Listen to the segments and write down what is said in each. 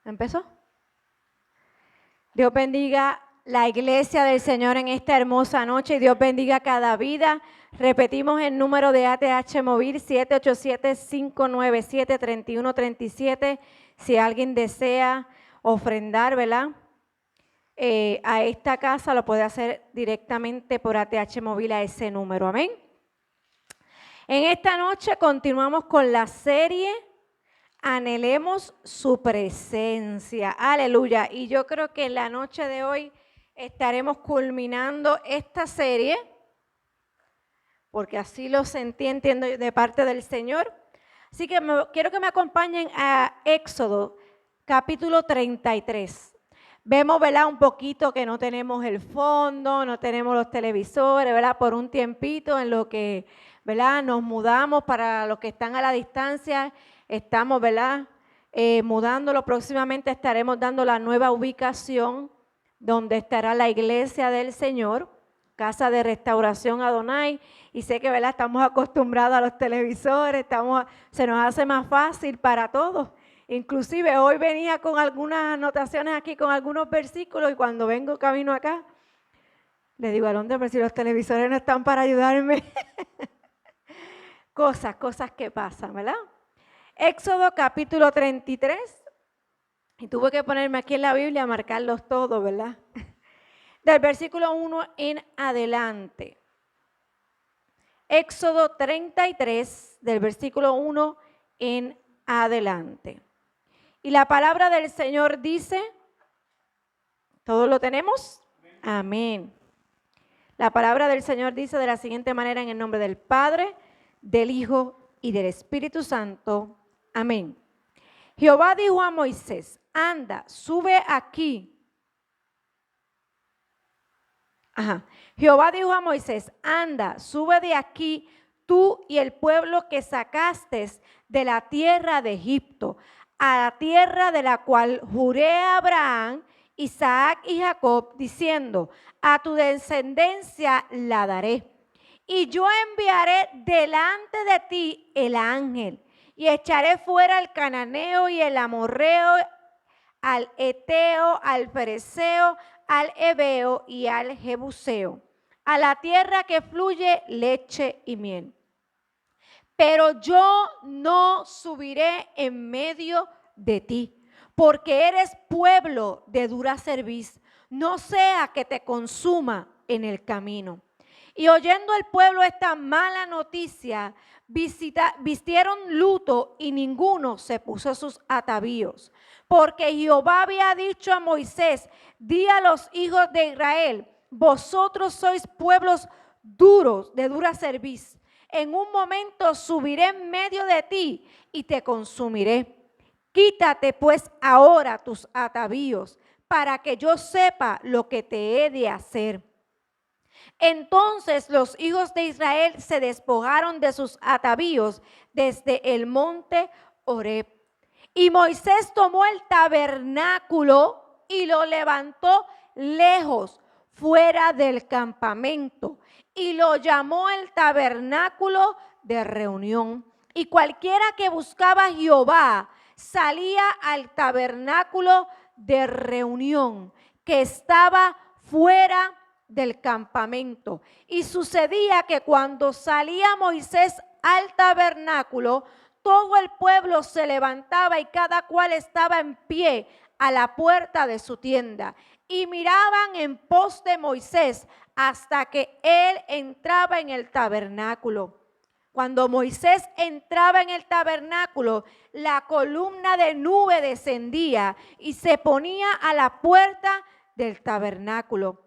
¿Empezó? Dios bendiga la iglesia del Señor en esta hermosa noche y Dios bendiga cada vida. Repetimos el número de ATH Móvil 787-597-3137. Si alguien desea ofrendar, ¿verdad? A esta casa lo puede hacer directamente por ATH Móvil a ese número. Amén. En esta noche continuamos con la serie Anhelemos su presencia. Aleluya. Y yo creo que en la noche de hoy estaremos culminando esta serie, porque así lo sentí, entiendo, de parte del Señor. Así que quiero que me acompañen a Éxodo, capítulo 33. Vemos, ¿verdad? Un poquito que no tenemos el fondo, no tenemos los televisores, ¿verdad? Por un tiempito en lo que, ¿verdad? Nos mudamos. Para los que están a la distancia, estamos, ¿verdad? Mudándolo. Próximamente estaremos dando la nueva ubicación donde estará la iglesia del Señor, Casa de Restauración Adonai. Y sé que, ¿verdad? Estamos acostumbrados a los televisores, se nos hace más fácil para todos. Inclusive hoy venía con algunas anotaciones aquí, con algunos versículos, y cuando vengo camino acá, le digo al hombre, pero si los televisores no están para ayudarme. cosas que pasan, ¿verdad? Éxodo capítulo 33, y tuve que ponerme aquí en la Biblia a marcarlos todos, ¿verdad? Del versículo 1 en adelante. Éxodo 33, del versículo 1 en adelante. Y la palabra del Señor dice, ¿todos lo tenemos? Amén. La palabra del Señor dice de la siguiente manera, en el nombre del Padre, del Hijo y del Espíritu Santo. Amén. Jehová dijo a Moisés, anda, sube aquí. Jehová dijo a Moisés, anda, sube de aquí tú y el pueblo que sacaste de la tierra de Egipto, a la tierra de la cual juré a Abraham, Isaac y Jacob, diciendo, a tu descendencia la daré. Y yo enviaré delante de ti el ángel, y echaré fuera al cananeo y el amorreo, al eteo, al fereceo, al heveo y al jebuseo, a la tierra que fluye leche y miel. Pero yo no subiré en medio de ti, porque eres pueblo de dura cerviz, no sea que te consuma en el camino. Y oyendo el pueblo esta mala noticia, vistieron luto y ninguno se puso sus atavíos. Porque Jehová había dicho a Moisés, di a los hijos de Israel, vosotros sois pueblos duros, de dura cerviz. En un momento subiré en medio de ti y te consumiré. Quítate pues ahora tus atavíos, para que yo sepa lo que te he de hacer. Entonces los hijos de Israel se despojaron de sus atavíos desde el monte Horeb. Y Moisés tomó el tabernáculo y lo levantó lejos, fuera del campamento, y lo llamó el tabernáculo de reunión. Y cualquiera que buscaba a Jehová salía al tabernáculo de reunión que estaba fuera del campamento. Y sucedía que cuando salía Moisés al tabernáculo, todo el pueblo se levantaba y cada cual estaba en pie a la puerta de su tienda. Y miraban en pos de Moisés hasta que él entraba en el tabernáculo. Cuando Moisés entraba en el tabernáculo, la columna de nube descendía y se ponía a la puerta del tabernáculo.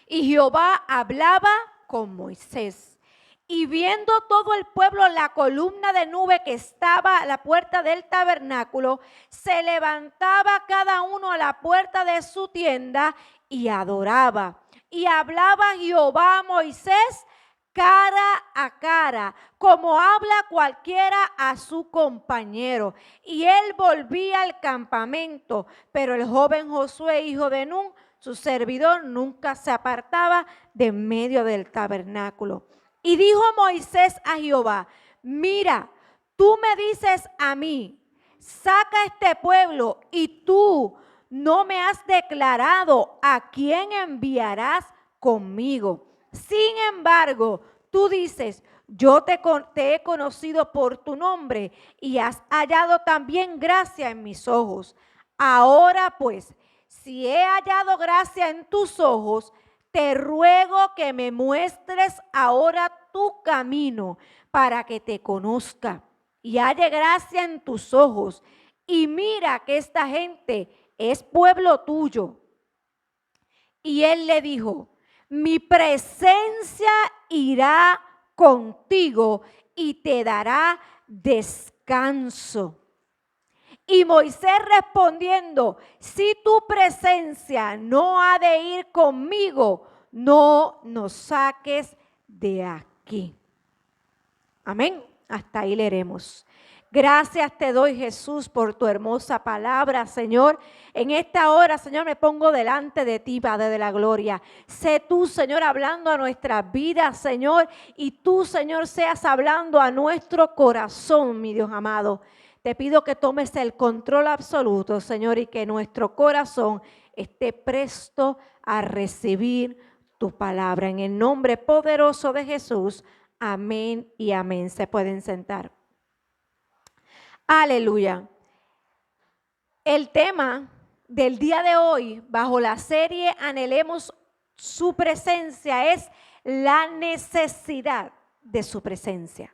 Y Jehová hablaba con Moisés. Y viendo todo el pueblo la columna de nube que estaba a la puerta del tabernáculo, se levantaba cada uno a la puerta de su tienda y adoraba. Y hablaba Jehová a Moisés cara a cara, como habla cualquiera a su compañero. Y él volvía al campamento, pero el joven Josué, hijo de Nun, su servidor, nunca se apartaba de en medio del tabernáculo. Y dijo Moisés a Jehová, mira, tú me dices a mí, saca a este pueblo y tú no me has declarado a quién enviarás conmigo. Sin embargo, tú dices, yo te he conocido por tu nombre y has hallado también gracia en mis ojos. Ahora pues, si he hallado gracia en tus ojos, te ruego que me muestres ahora tu camino para que te conozca y halle gracia en tus ojos. Y mira que esta gente es pueblo tuyo. Y él le dijo, mi presencia irá contigo y te dará descanso. Y Moisés respondiendo, si tu presencia no ha de ir conmigo, no nos saques de aquí. Amén. Hasta ahí leeremos. Gracias te doy, Jesús, por tu hermosa palabra, Señor. En esta hora, Señor, me pongo delante de ti, Padre de la gloria. Sé tú, Señor, hablando a nuestras vidas, Señor, y tú, Señor, seas hablando a nuestro corazón, mi Dios amado. Te pido que tomes el control absoluto, Señor, y que nuestro corazón esté presto a recibir tu palabra. En el nombre poderoso de Jesús, amén y amén. Se pueden sentar. Aleluya. El tema del día de hoy, bajo la serie Anhelemos su presencia, es la necesidad de su presencia.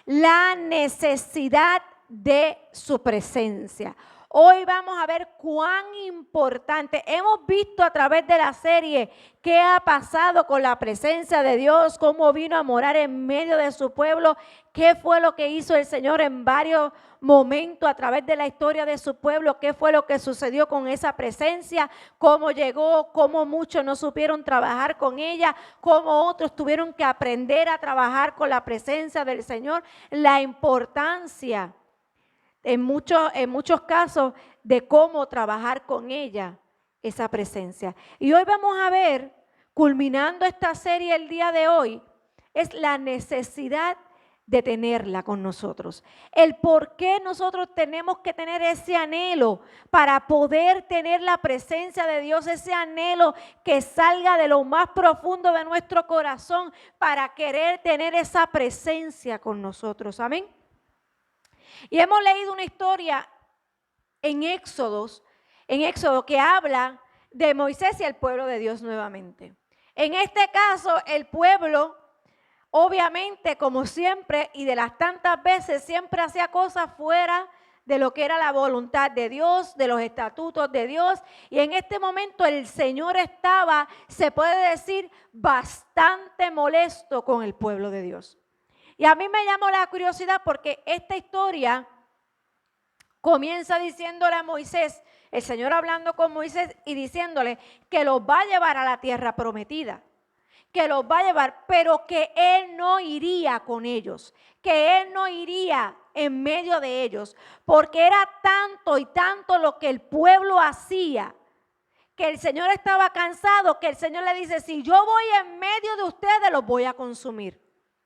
La necesidad de su presencia. Hoy vamos a ver cuán importante. Hemos visto a través de la serie qué ha pasado con la presencia de Dios, cómo vino a morar en medio de su pueblo, qué fue lo que hizo el Señor en varios momentos a través de la historia de su pueblo, qué fue lo que sucedió con esa presencia, cómo llegó, cómo muchos no supieron trabajar con ella, cómo otros tuvieron que aprender a trabajar con la presencia del Señor, la importancia en muchos casos de cómo trabajar con ella, esa presencia. Y hoy vamos a ver, culminando esta serie el día de hoy, es la necesidad de tenerla con nosotros. El por qué nosotros tenemos que tener ese anhelo para poder tener la presencia de Dios, ese anhelo que salga de lo más profundo de nuestro corazón para querer tener esa presencia con nosotros. Amén. Y hemos leído una historia en Éxodo que habla de Moisés y el pueblo de Dios nuevamente. En este caso, el pueblo, obviamente, como siempre y de las tantas veces, siempre hacía cosas fuera de lo que era la voluntad de Dios, de los estatutos de Dios. Y en este momento el Señor estaba, se puede decir, bastante molesto con el pueblo de Dios. Y a mí me llamó la curiosidad porque esta historia comienza diciéndole a Moisés, el Señor hablando con Moisés y diciéndole que los va a llevar a la tierra prometida, que los va a llevar, pero que Él no iría con ellos, que Él no iría en medio de ellos, porque era tanto y tanto lo que el pueblo hacía, que el Señor estaba cansado, que el Señor le dice, si yo voy en medio de ustedes, los voy a consumir.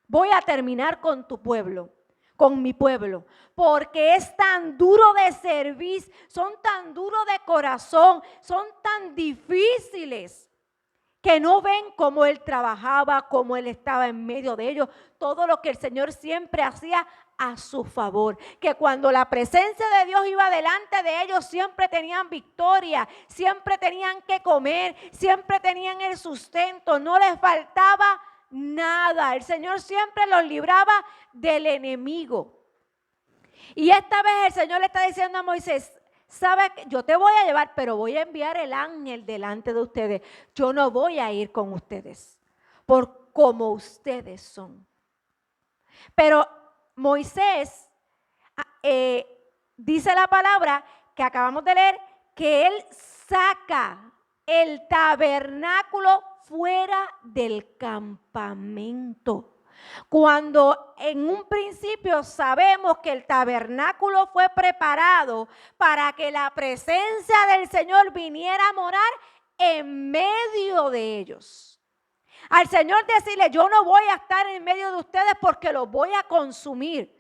Voy a terminar con tu pueblo, con mi pueblo, porque es tan duro de servir, son tan duros de corazón, son tan difíciles que no ven cómo Él trabajaba, cómo Él estaba en medio de ellos, todo lo que el Señor siempre hacía a su favor, que cuando la presencia de Dios iba delante de ellos siempre tenían victoria, siempre tenían que comer, siempre tenían el sustento, no les faltaba nada. El Señor siempre los libraba del enemigo. Y esta vez el Señor le está diciendo a Moisés, ¿sabes? Yo te voy a llevar, pero voy a enviar el ángel delante de ustedes. Yo no voy a ir con ustedes, por como ustedes son. Pero Moisés, dice la palabra que acabamos de leer, que él saca el tabernáculo fuera del campamento. Cuando en un principio sabemos que el tabernáculo fue preparado para que la presencia del Señor viniera a morar en medio de ellos. Al Señor decirle, yo no voy a estar en medio de ustedes porque los voy a consumir.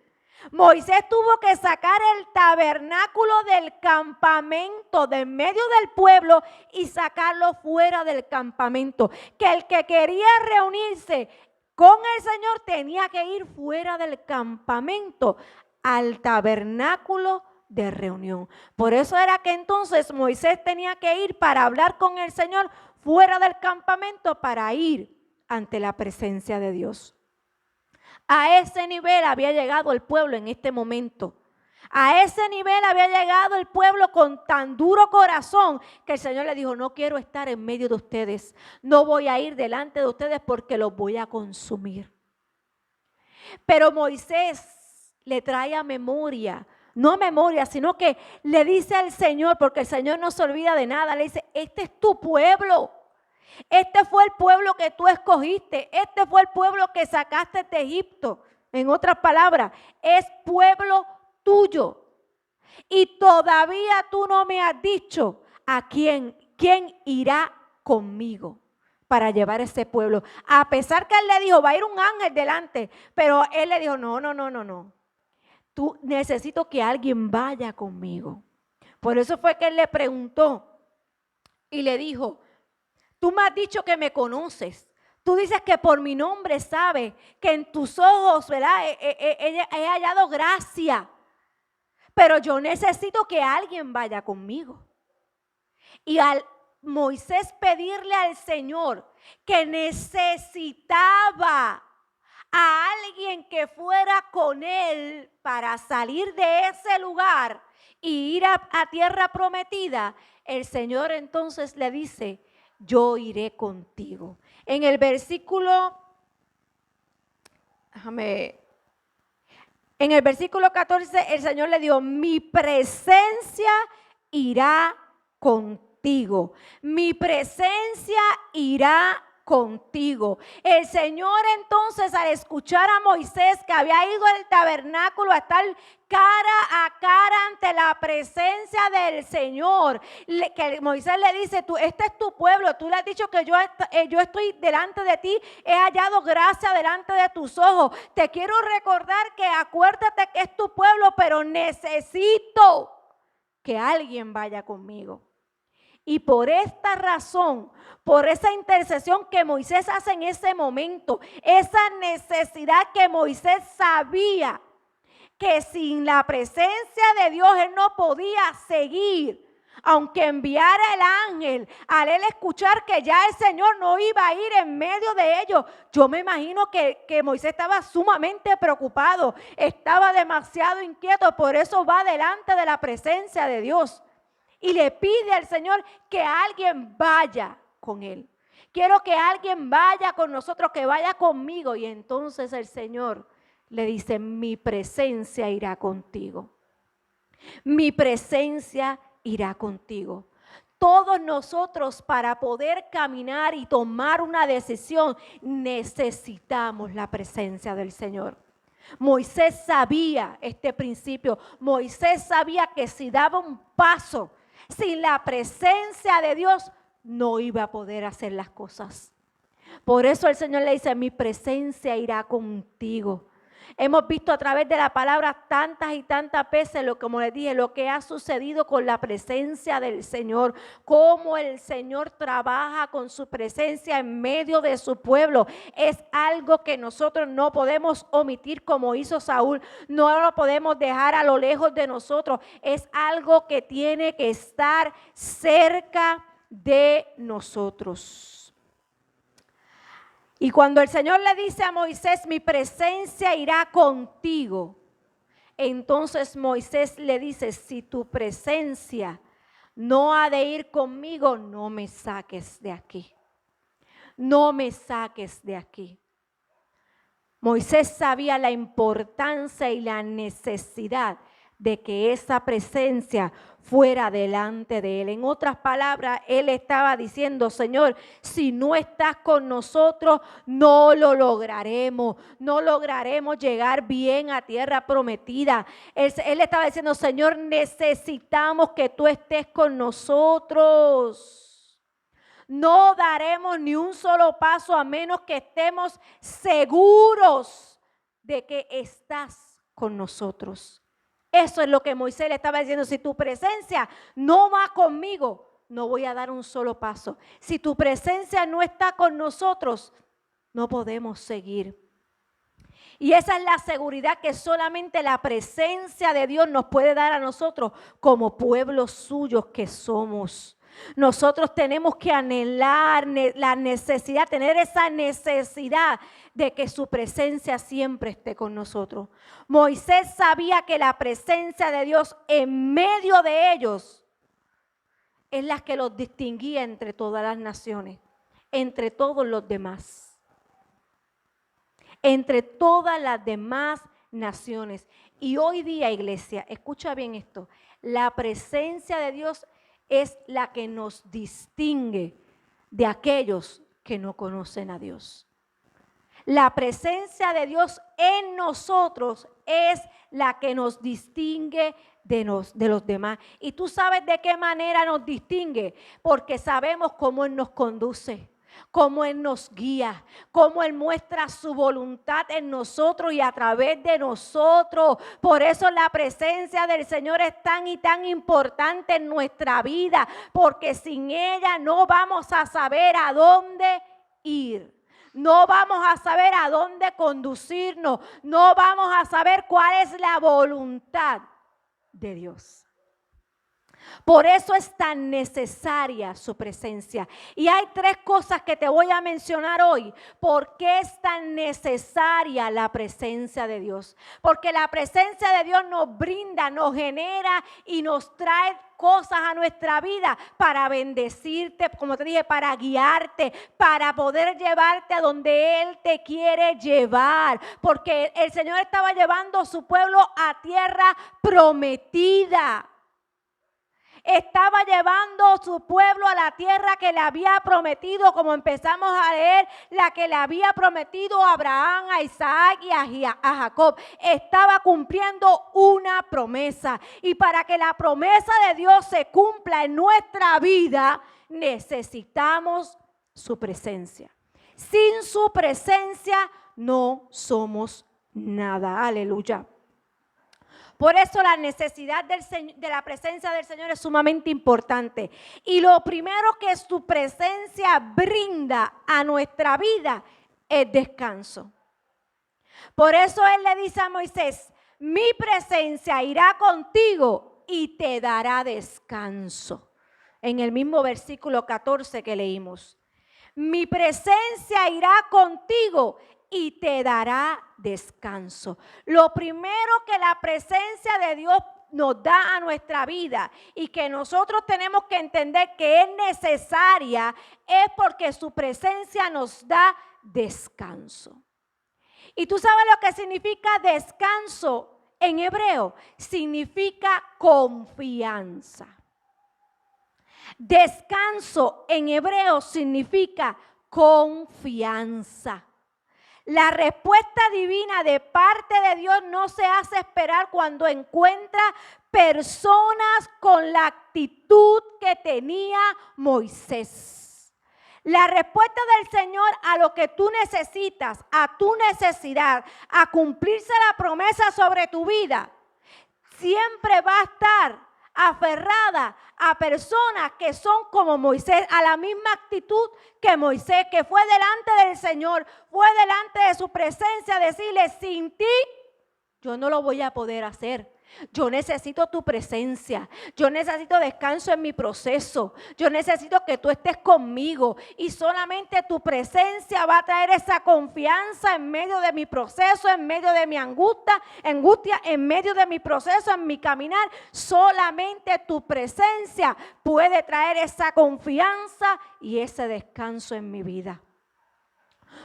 Moisés tuvo que sacar el tabernáculo del campamento, de en medio del pueblo, y sacarlo fuera del campamento. Que el que quería reunirse con el Señor tenía que ir fuera del campamento al tabernáculo de reunión. Por eso era que entonces Moisés tenía que ir para hablar con el Señor fuera del campamento para ir ante la presencia de Dios. A ese nivel había llegado el pueblo en este momento. A ese nivel había llegado el pueblo con tan duro corazón que el Señor le dijo: no quiero estar en medio de ustedes. No voy a ir delante de ustedes porque los voy a consumir. Pero Moisés le trae a memoria, no a memoria, sino que le dice al Señor, porque el Señor no se olvida de nada, le dice: este es tu pueblo. Este fue el pueblo que tú escogiste. Este fue el pueblo que sacaste de Egipto. En otras palabras, es pueblo tuyo. Y todavía tú no me has dicho a quién irá conmigo para llevar ese pueblo. A pesar que él le dijo: va a ir un ángel delante. Pero él le dijo: no. Tú necesito que alguien vaya conmigo. Por eso fue que él le preguntó y le dijo: tú me has dicho que me conoces. Tú dices que por mi nombre sabes que en tus ojos, ¿verdad? He hallado gracia. Pero yo necesito que alguien vaya conmigo. Y al Moisés pedirle al Señor que necesitaba a alguien que fuera con él para salir de ese lugar y ir a tierra prometida, el Señor entonces le dice: yo iré contigo. En el versículo, en el versículo 14, el Señor le dijo: mi presencia irá contigo. Mi presencia irá contigo. El Señor entonces, al escuchar a Moisés que había ido al tabernáculo a estar cara a cara ante la presencia del Señor, que Moisés le dice: este es tu pueblo, tú le has dicho que yo estoy delante de ti, he hallado gracia delante de tus ojos. Te quiero recordar que acuérdate que es tu pueblo, pero necesito que alguien vaya conmigo. Y por esta razón, por esa intercesión que Moisés hace en ese momento, esa necesidad que Moisés sabía que sin la presencia de Dios él no podía seguir, aunque enviara el ángel, al él escuchar que ya el Señor no iba a ir en medio de ellos, yo me imagino que Moisés estaba sumamente preocupado, estaba demasiado inquieto, por eso va delante de la presencia de Dios. Y le pide al Señor que alguien vaya con él. Quiero que alguien vaya con nosotros, que vaya conmigo. Y entonces el Señor le dice: mi presencia irá contigo. Mi presencia irá contigo. Todos nosotros, para poder caminar y tomar una decisión, necesitamos la presencia del Señor. Moisés sabía este principio. Moisés sabía que si daba un paso sin la presencia de Dios, no iba a poder hacer las cosas. Por eso el Señor le dice: mi presencia irá contigo. Hemos visto a través de la palabra tantas y tantas veces, como les dije, lo que ha sucedido con la presencia del Señor, cómo el Señor trabaja con su presencia en medio de su pueblo. Es algo que nosotros no podemos omitir como hizo Saúl, no lo podemos dejar a lo lejos de nosotros. Es algo que tiene que estar cerca de nosotros. Y cuando el Señor le dice a Moisés: mi presencia irá contigo, entonces Moisés le dice: si tu presencia no ha de ir conmigo, no me saques de aquí. No me saques de aquí. Moisés sabía la importancia y la necesidad de que esa presencia fuera delante de él. En otras palabras, él estaba diciendo: Señor, si no estás con nosotros, no lo lograremos. No lograremos llegar bien a tierra prometida. Él estaba diciendo: Señor, necesitamos que tú estés con nosotros. No daremos ni un solo paso a menos que estemos seguros de que estás con nosotros. Eso es lo que Moisés le estaba diciendo. Si tu presencia no va conmigo, no voy a dar un solo paso. Si tu presencia no está con nosotros, no podemos seguir. Y esa es la seguridad que solamente la presencia de Dios nos puede dar a nosotros como pueblos suyos que somos. Nosotros tenemos que anhelar la necesidad, tener esa necesidad de que su presencia siempre esté con nosotros. Moisés sabía que la presencia de Dios en medio de ellos es la que los distinguía entre todas las naciones, entre todos los demás. Entre todas las demás naciones. Y hoy día, iglesia, escucha bien esto, la presencia de Dios es la que nos distingue de aquellos que no conocen a Dios. La presencia de Dios en nosotros es la que nos distingue de los demás. Y tú sabes de qué manera nos distingue, porque sabemos cómo Él nos conduce, cómo Él nos guía, cómo Él muestra su voluntad en nosotros y a través de nosotros. Por eso la presencia del Señor es tan y tan importante en nuestra vida, porque sin ella no vamos a saber a dónde ir. No vamos a saber a dónde conducirnos. No vamos a saber cuál es la voluntad de Dios. Por eso es tan necesaria su presencia. Y hay 3 cosas que te voy a mencionar hoy. ¿Por qué es tan necesaria la presencia de Dios? Porque la presencia de Dios nos brinda, nos genera y nos trae cosas a nuestra vida para bendecirte, como te dije, para guiarte, para poder llevarte a donde Él te quiere llevar. Porque el Señor estaba llevando a su pueblo a tierra prometida. Estaba llevando a su pueblo a la tierra que le había prometido, como empezamos a leer, la que le había prometido a Abraham, a Isaac y a Jacob. Estaba cumpliendo una promesa. Y para que la promesa de Dios se cumpla en nuestra vida, necesitamos su presencia. Sin su presencia no somos nada. Aleluya. Por eso la necesidad de la presencia del Señor es sumamente importante. Y lo primero que su presencia brinda a nuestra vida es descanso. Por eso Él le dice a Moisés, mi presencia irá contigo y te dará descanso. En el mismo versículo 14 que leímos. Mi presencia irá contigo y te dará descanso. Lo primero que la presencia de Dios nos da a nuestra vida y que nosotros tenemos que entender que es necesaria es porque su presencia nos da descanso. Y tú sabes lo que significa descanso en hebreo. Significa confianza. Descanso en hebreo significa confianza. La respuesta divina de parte de Dios no se hace esperar cuando encuentra personas con la actitud que tenía Moisés. La respuesta del Señor a lo que tú necesitas, a tu necesidad, a cumplirse la promesa sobre tu vida, siempre va a estar aferrada a personas que son como Moisés, a la misma actitud que Moisés, que fue delante del Señor, fue delante de su presencia, decirle, sin ti yo no lo voy a poder hacer. Yo necesito tu presencia, yo necesito descanso en mi proceso, yo necesito que tú estés conmigo y solamente tu presencia va a traer esa confianza en medio de mi proceso, en medio de mi angustia, en medio de mi proceso, en mi caminar. Solamente tu presencia puede traer esa confianza y ese descanso en mi vida.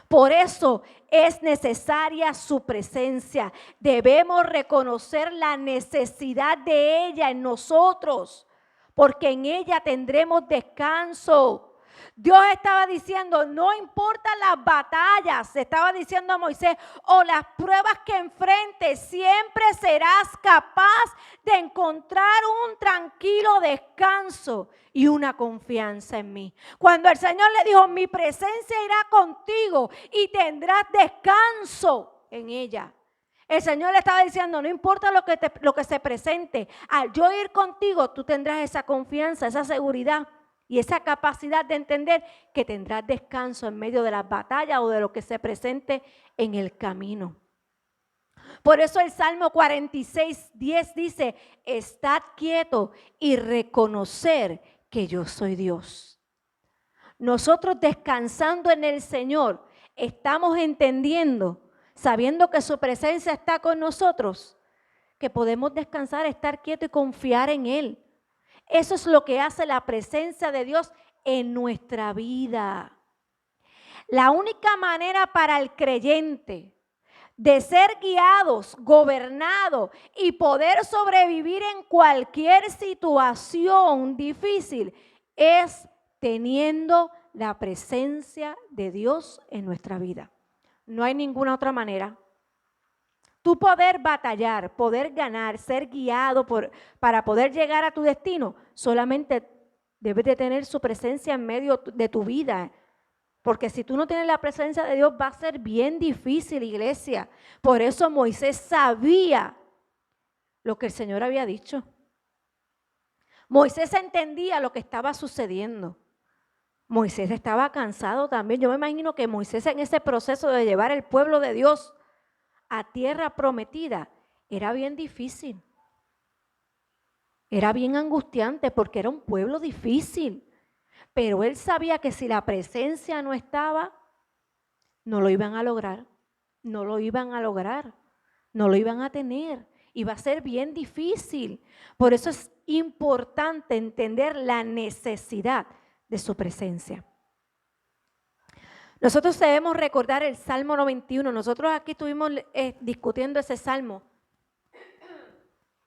Por eso es necesaria su presencia. Debemos reconocer la necesidad de ella en nosotros, porque en ella tendremos descanso. Dios estaba diciendo, no importan las batallas, estaba diciendo a Moisés, o las pruebas que enfrentes, siempre serás capaz de encontrar un tranquilo descanso y una confianza en mí. Cuando el Señor le dijo, mi presencia irá contigo y tendrás descanso en ella. El Señor le estaba diciendo, no importa lo que se presente, al yo ir contigo, tú tendrás esa confianza, esa seguridad y esa capacidad de entender que tendrás descanso en medio de las batallas o de lo que se presente en el camino. Por eso el Salmo 46:10 dice, estad quieto y reconocer que yo soy Dios. Nosotros descansando en el Señor, estamos entendiendo, sabiendo que su presencia está con nosotros, que podemos descansar, estar quietos y confiar en Él. Eso es lo que hace la presencia de Dios en nuestra vida. La única manera para el creyente de ser guiados, gobernados y poder sobrevivir en cualquier situación difícil es teniendo la presencia de Dios en nuestra vida. No hay ninguna otra manera. Tú poder batallar, poder ganar, ser guiado para poder llegar a tu destino, solamente debes de tener su presencia en medio de tu vida. Porque si tú no tienes la presencia de Dios va a ser bien difícil, iglesia. Por eso Moisés sabía lo que el Señor había dicho. Moisés entendía lo que estaba sucediendo. Moisés estaba cansado también. Yo me imagino que Moisés en ese proceso de llevar el pueblo de Dios a tierra prometida era bien difícil. Era bien angustiante porque era un pueblo difícil. Pero él sabía que si la presencia no estaba, no lo iban a lograr. No lo iban a lograr. No lo iban a tener. Iba a ser bien difícil. Por eso es importante entender la necesidad de su presencia. Nosotros debemos recordar el Salmo 91. Nosotros aquí estuvimos discutiendo ese Salmo.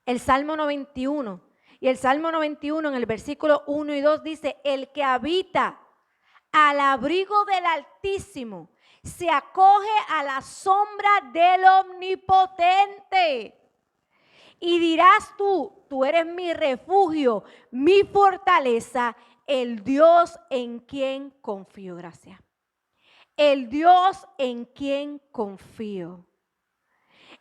El Salmo 91. Y el Salmo 91 en el versículo 1 y 2 dice, el que habita al abrigo del Altísimo se acoge a la sombra del Omnipotente. Y dirás tú eres mi refugio, mi fortaleza, el Dios en quien confío. Gracias. El Dios en quien confío.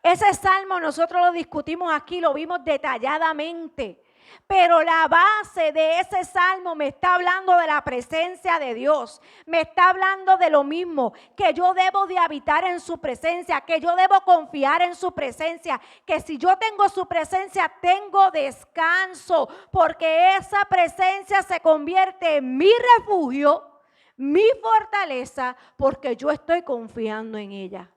Ese salmo nosotros lo discutimos aquí, lo vimos detalladamente. Pero la base de ese salmo me está hablando de la presencia de Dios. Me está hablando de lo mismo, que yo debo de habitar en su presencia, que yo debo confiar en su presencia, que si yo tengo su presencia tengo descanso, porque esa presencia se convierte en mi refugio, mi fortaleza, porque yo estoy confiando en ella.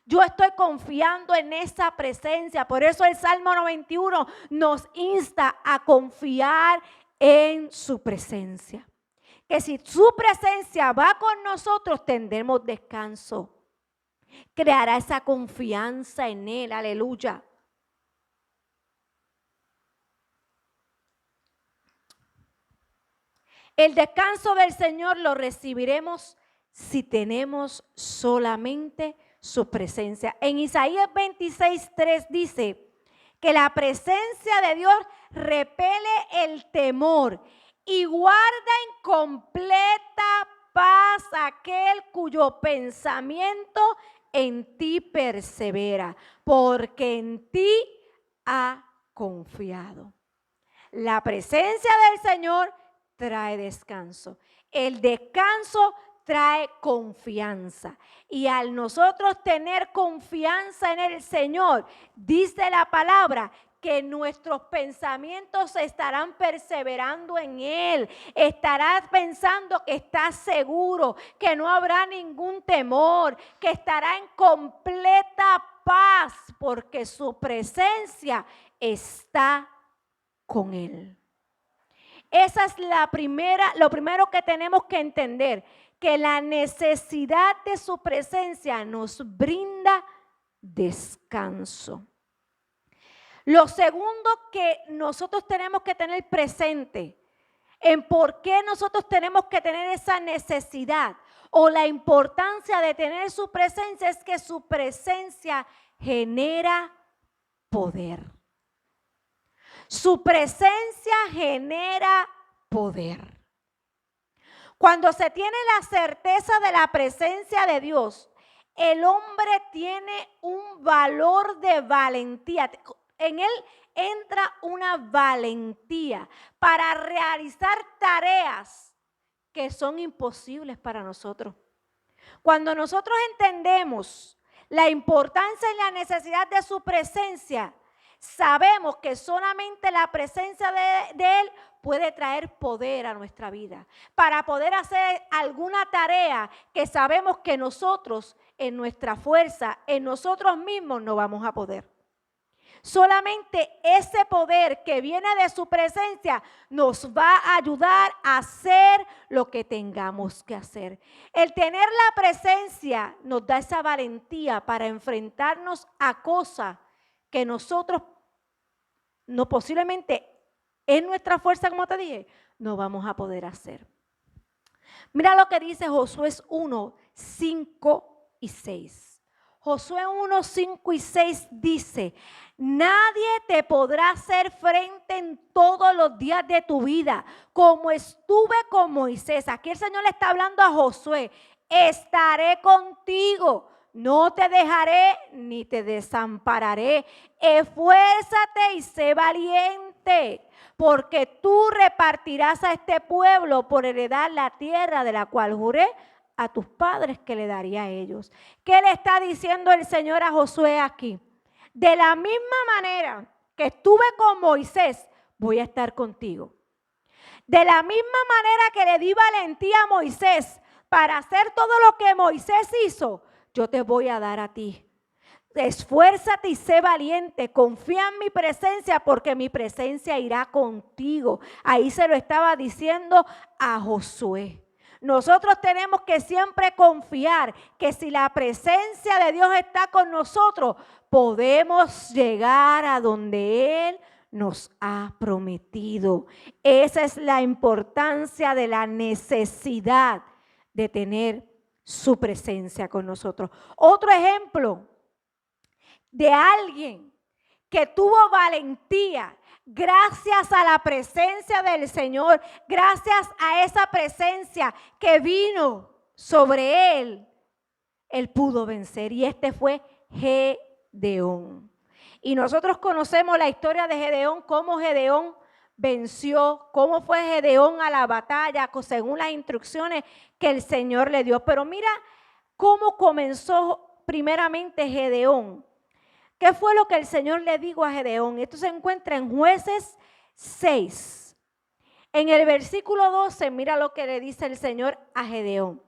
Yo estoy confiando en esa presencia. Por eso el Salmo 91 nos insta a confiar en su presencia. Que si su presencia va con nosotros, tendremos descanso. Creará esa confianza en Él. Aleluya. El descanso del Señor lo recibiremos si tenemos solamente su presencia. En Isaías 26:3 dice que la presencia de Dios repele el temor y guarda en completa paz aquel cuyo pensamiento en ti persevera, porque en ti ha confiado. La presencia del Señor trae descanso. El descanso trae confianza. Y al nosotros tener confianza en el Señor, dice la palabra que nuestros pensamientos estarán perseverando en Él. Estarás pensando que estás seguro, que no habrá ningún temor, que estará en completa paz, porque su presencia está con Él. Esa es lo primero que tenemos que entender, que la necesidad de su presencia nos brinda descanso. Lo segundo que nosotros tenemos que tener presente en por qué nosotros tenemos que tener esa necesidad o la importancia de tener su presencia es que su presencia genera poder. Su presencia genera poder. Cuando se tiene la certeza de la presencia de Dios, el hombre tiene un valor de valentía. En él entra una valentía para realizar tareas que son imposibles para nosotros. Cuando nosotros entendemos la importancia y la necesidad de su presencia, sabemos que solamente la presencia de Él puede traer poder a nuestra vida para poder hacer alguna tarea que sabemos que nosotros, en nuestra fuerza, en nosotros mismos, no vamos a poder. Solamente ese poder que viene de su presencia nos va a ayudar a hacer lo que tengamos que hacer. El tener la presencia nos da esa valentía para enfrentarnos a cosas que nosotros no posiblemente en nuestra fuerza, como te dije, no vamos a poder hacer. Mira lo que dice Josué 1, 5 y 6. Josué 1, 5 y 6 dice: nadie te podrá hacer frente en todos los días de tu vida, como estuve con Moisés. Aquí el Señor le está hablando a Josué: estaré contigo, no te dejaré ni te desampararé. Esfuérzate y sé valiente, porque tú repartirás a este pueblo por heredar la tierra de la cual juré a tus padres que le daría a ellos. ¿Qué le está diciendo el Señor a Josué aquí? De la misma manera que estuve con Moisés, voy a estar contigo. De la misma manera que le di valentía a Moisés para hacer todo lo que Moisés hizo, yo te voy a dar a ti. Esfuérzate y sé valiente, confía en mi presencia porque mi presencia irá contigo. Ahí se lo estaba diciendo a Josué. Nosotros tenemos que siempre confiar que si la presencia de Dios está con nosotros, podemos llegar a donde Él nos ha prometido. Esa es la importancia de la necesidad de tener su presencia con nosotros. Otro ejemplo de alguien que tuvo valentía gracias a la presencia del Señor, gracias a esa presencia que vino sobre él, él pudo vencer. Y este fue Gedeón. Y nosotros conocemos la historia de Gedeón, cómo Gedeón venció, cómo fue Gedeón a la batalla, según las instrucciones que el Señor le dio. Pero mira cómo comenzó primeramente Gedeón. ¿Qué fue lo que el Señor le dijo a Gedeón? Esto se encuentra en Jueces 6. En el versículo 12, mira lo que le dice el Señor a Gedeón.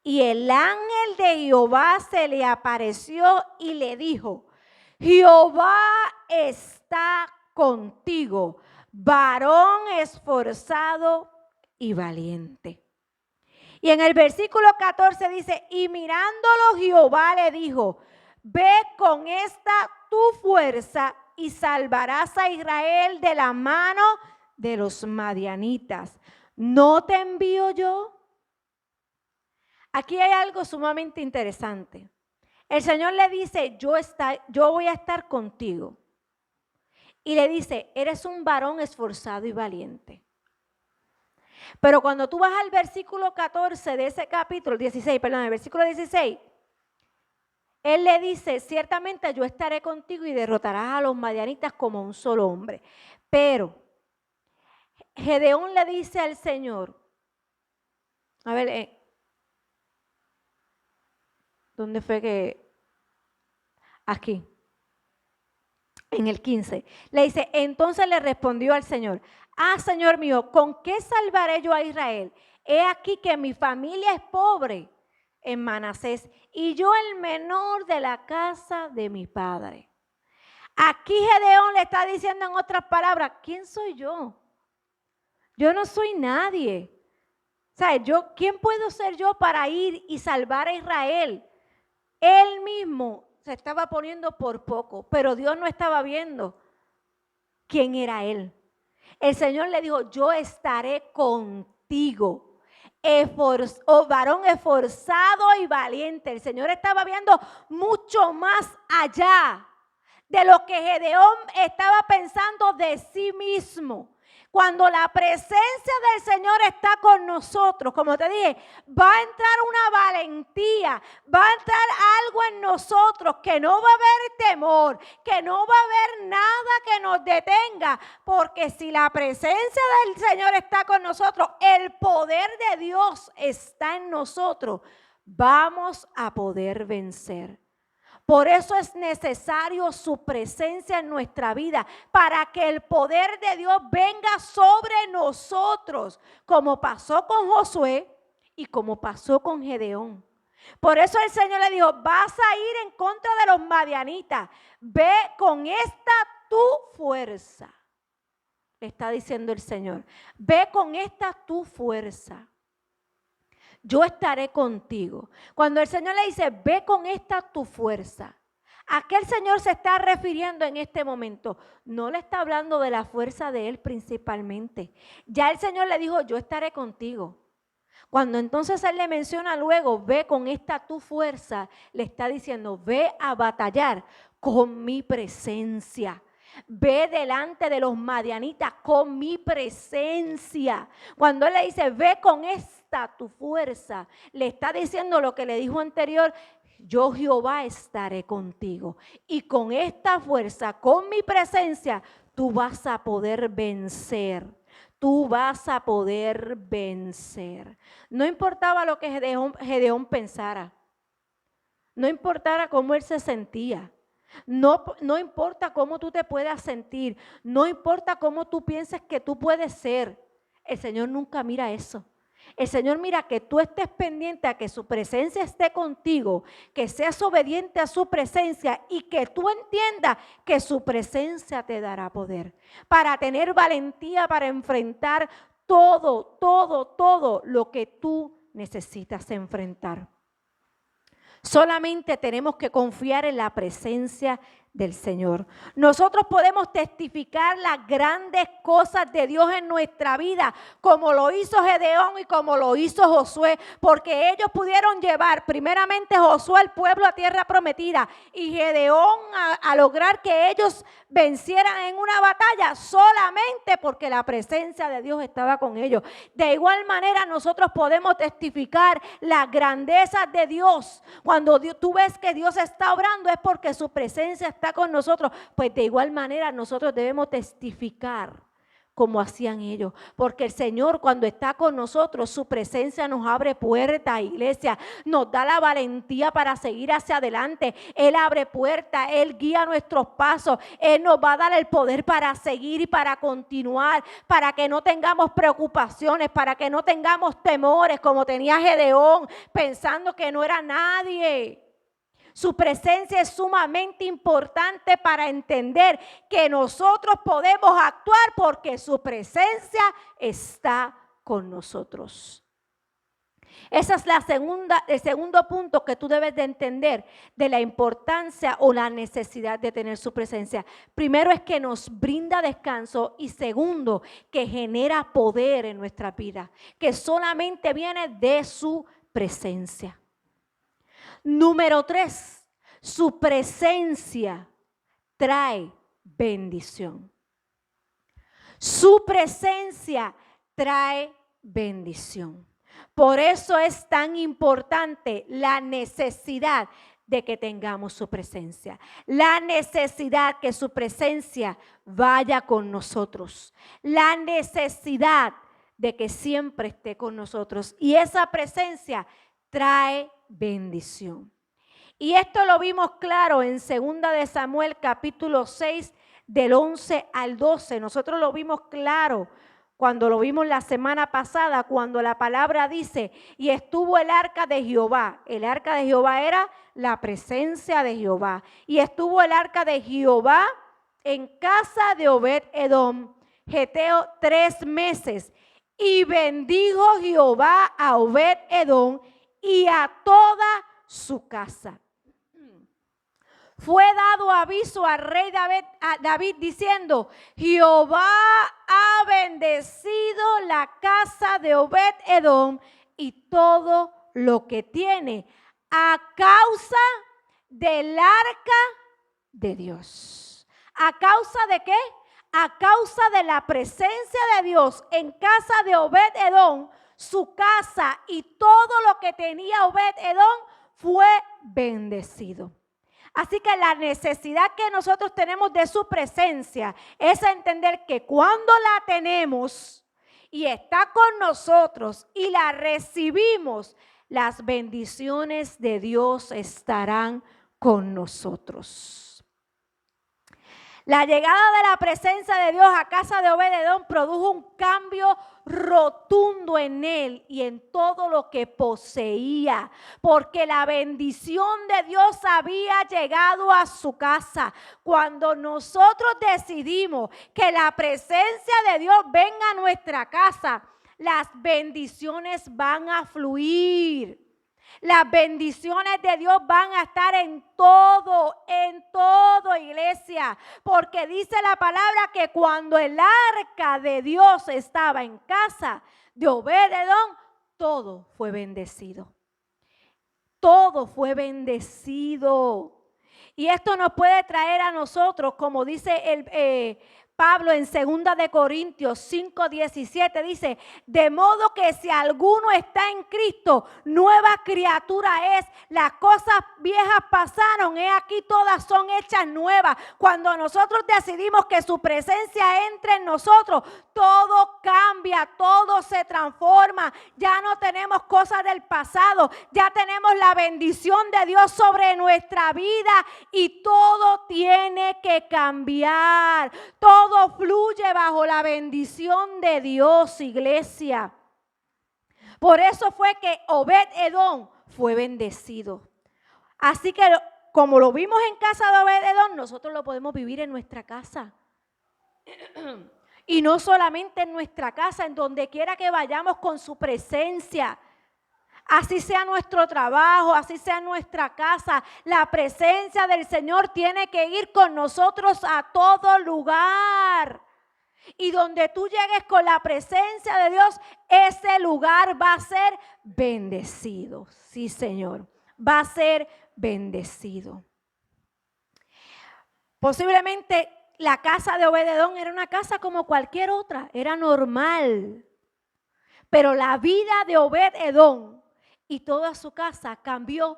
Y el ángel de Jehová se le apareció y le dijo: Jehová está contigo, varón esforzado y valiente. Y en el versículo 14 dice: y mirándolo Jehová le dijo: ve con esta tu fuerza y salvarás a Israel de la mano de los madianitas. ¿No te envío yo? Aquí hay algo sumamente interesante. El Señor le dice: yo voy a estar contigo. Y le dice: eres un varón esforzado y valiente. Pero cuando tú vas al versículo 14 de ese capítulo, el versículo 16, Él le dice: ciertamente yo estaré contigo y derrotarás a los madianitas como un solo hombre. Pero Gedeón le dice al Señor, a ver, ¿dónde fue que? Aquí, en el 15. Le dice: entonces le respondió al Señor: ah, Señor mío, ¿con qué salvaré yo a Israel? He aquí que mi familia es pobre en Manasés y yo el menor de la casa de mi padre. Aquí Gedeón le está diciendo en otras palabras: ¿quién soy yo? Yo no soy nadie. ¿Sabes? ¿Quién puedo ser yo para ir y salvar a Israel? Él mismo se estaba poniendo por poco, pero Dios no estaba viendo quién era él. El Señor le dijo: yo estaré contigo. Varón esforzado y valiente. El Señor estaba viendo mucho más allá de lo que Gedeón estaba pensando de sí mismo. Cuando la presencia del Señor está con nosotros, como te dije, va a entrar una valentía, va a entrar algo en nosotros que no va a haber temor, que no va a haber nada que nos detenga, porque si la presencia del Señor está con nosotros, el poder de Dios está en nosotros, vamos a poder vencer. Por eso es necesario su presencia en nuestra vida, para que el poder de Dios venga sobre nosotros, como pasó con Josué y como pasó con Gedeón. Por eso el Señor le dijo, vas a ir en contra de los madianitas, ve con esta tu fuerza. Le está diciendo el Señor, ve con esta tu fuerza. Yo estaré contigo. Cuando el Señor le dice, ve con esta tu fuerza, ¿a qué el Señor se está refiriendo en este momento? No le está hablando de la fuerza de Él principalmente. Ya el Señor le dijo, yo estaré contigo. Cuando entonces Él le menciona luego, ve con esta tu fuerza, le está diciendo, ve a batallar con mi presencia. Ve delante de los madianitas con mi presencia. Cuando Él le dice, ve con esta tu fuerza, le está diciendo lo que le dijo anterior, yo Jehová estaré contigo. Y con esta fuerza, con mi presencia, tú vas a poder vencer. Tú vas a poder vencer. No importaba lo que Gedeón pensara. No importara cómo él se sentía. No importa cómo tú te puedas sentir, no importa cómo tú pienses que tú puedes ser, el Señor nunca mira eso. El Señor mira que tú estés pendiente a que su presencia esté contigo, que seas obediente a su presencia y que tú entiendas que su presencia te dará poder para tener valentía para enfrentar todo lo que tú necesitas enfrentar. Solamente tenemos que confiar en la presencia del Señor. Nosotros podemos testificar las grandes cosas de Dios en nuestra vida, como lo hizo Gedeón y como lo hizo Josué, porque ellos pudieron llevar primeramente Josué al pueblo a tierra prometida y Gedeón a lograr que ellos vencieran en una batalla solamente porque la presencia de Dios estaba con ellos. De igual manera nosotros podemos testificar las grandezas de Dios. Cuando tú ves que Dios está obrando es porque su presencia está con nosotros. Pues de igual manera nosotros debemos testificar como hacían ellos, porque el Señor cuando está con nosotros, su presencia nos abre puertas, iglesia, nos da la valentía para seguir hacia adelante. Él abre puertas, Él guía nuestros pasos, Él nos va a dar el poder para seguir y para continuar, para que no tengamos preocupaciones, para que no tengamos temores como tenía Gedeón, pensando que no era nadie. Su presencia es sumamente importante para entender que nosotros podemos actuar porque su presencia está con nosotros. Esa es el segundo punto que tú debes de entender de la importancia o la necesidad de tener su presencia. Primero es que nos brinda descanso y segundo, que genera poder en nuestra vida, que solamente viene de su presencia. Número 3, su presencia trae bendición. Su presencia trae bendición. Por eso es tan importante la necesidad de que tengamos su presencia. La necesidad que su presencia vaya con nosotros. La necesidad de que siempre esté con nosotros. Y esa presencia trae bendición. Y esto lo vimos claro en 2 de Samuel capítulo 6 del 11 al 12. Nosotros lo vimos claro cuando lo vimos la semana pasada, cuando la palabra dice, y estuvo el arca de Jehová. El arca de Jehová era la presencia de Jehová. Y estuvo el arca de Jehová en casa de Obed-edom, geteo 3 meses. Y bendijo Jehová a Obed-edom y a toda su casa. Fue dado aviso al rey David diciendo, Jehová ha bendecido la casa de Obed-edom y todo lo que tiene a causa del arca de Dios. ¿A causa de qué? A causa de la presencia de Dios en casa de Obed-Edom, su casa y todo lo que tenía Obed-Edom fue bendecido. Así que la necesidad que nosotros tenemos de su presencia es entender que cuando la tenemos y está con nosotros y la recibimos, las bendiciones de Dios estarán con nosotros. La llegada de la presencia de Dios a casa de Obed-Edom produjo un cambio rotundo en él y en todo lo que poseía, porque la bendición de Dios había llegado a su casa. Cuando nosotros decidimos que la presencia de Dios venga a nuestra casa, las bendiciones van a fluir. Las bendiciones de Dios van a estar en todo, iglesia. Porque dice la palabra que cuando el arca de Dios estaba en casa de Obed-Edom, todo fue bendecido. Todo fue bendecido. Y esto nos puede traer a nosotros, como dice Pablo en 2 de Corintios 5:17 dice, de modo que si alguno está en Cristo, nueva criatura es, las cosas viejas pasaron, he aquí todas son hechas nuevas. Cuando nosotros decidimos que su presencia entre en nosotros, todo cambia, todo se transforma. Ya no tenemos cosas del pasado, ya tenemos la bendición de Dios sobre nuestra vida y todo tiene que cambiar. Todo fluye bajo la bendición de Dios, iglesia. Por eso fue que Obed-Edom fue bendecido. Así que como lo vimos en casa de Obed-Edom, nosotros lo podemos vivir en nuestra casa. Y no solamente en nuestra casa, en donde quiera que vayamos con su presencia. Así sea nuestro trabajo, así sea nuestra casa, la presencia del Señor tiene que ir con nosotros a todo lugar. Y donde tú llegues con la presencia de Dios, ese lugar va a ser bendecido. Sí, Señor, va a ser bendecido. Posiblemente la casa de Obed-Edom era una casa como cualquier otra, era normal. Pero la vida de Obed-Edom y toda su casa cambió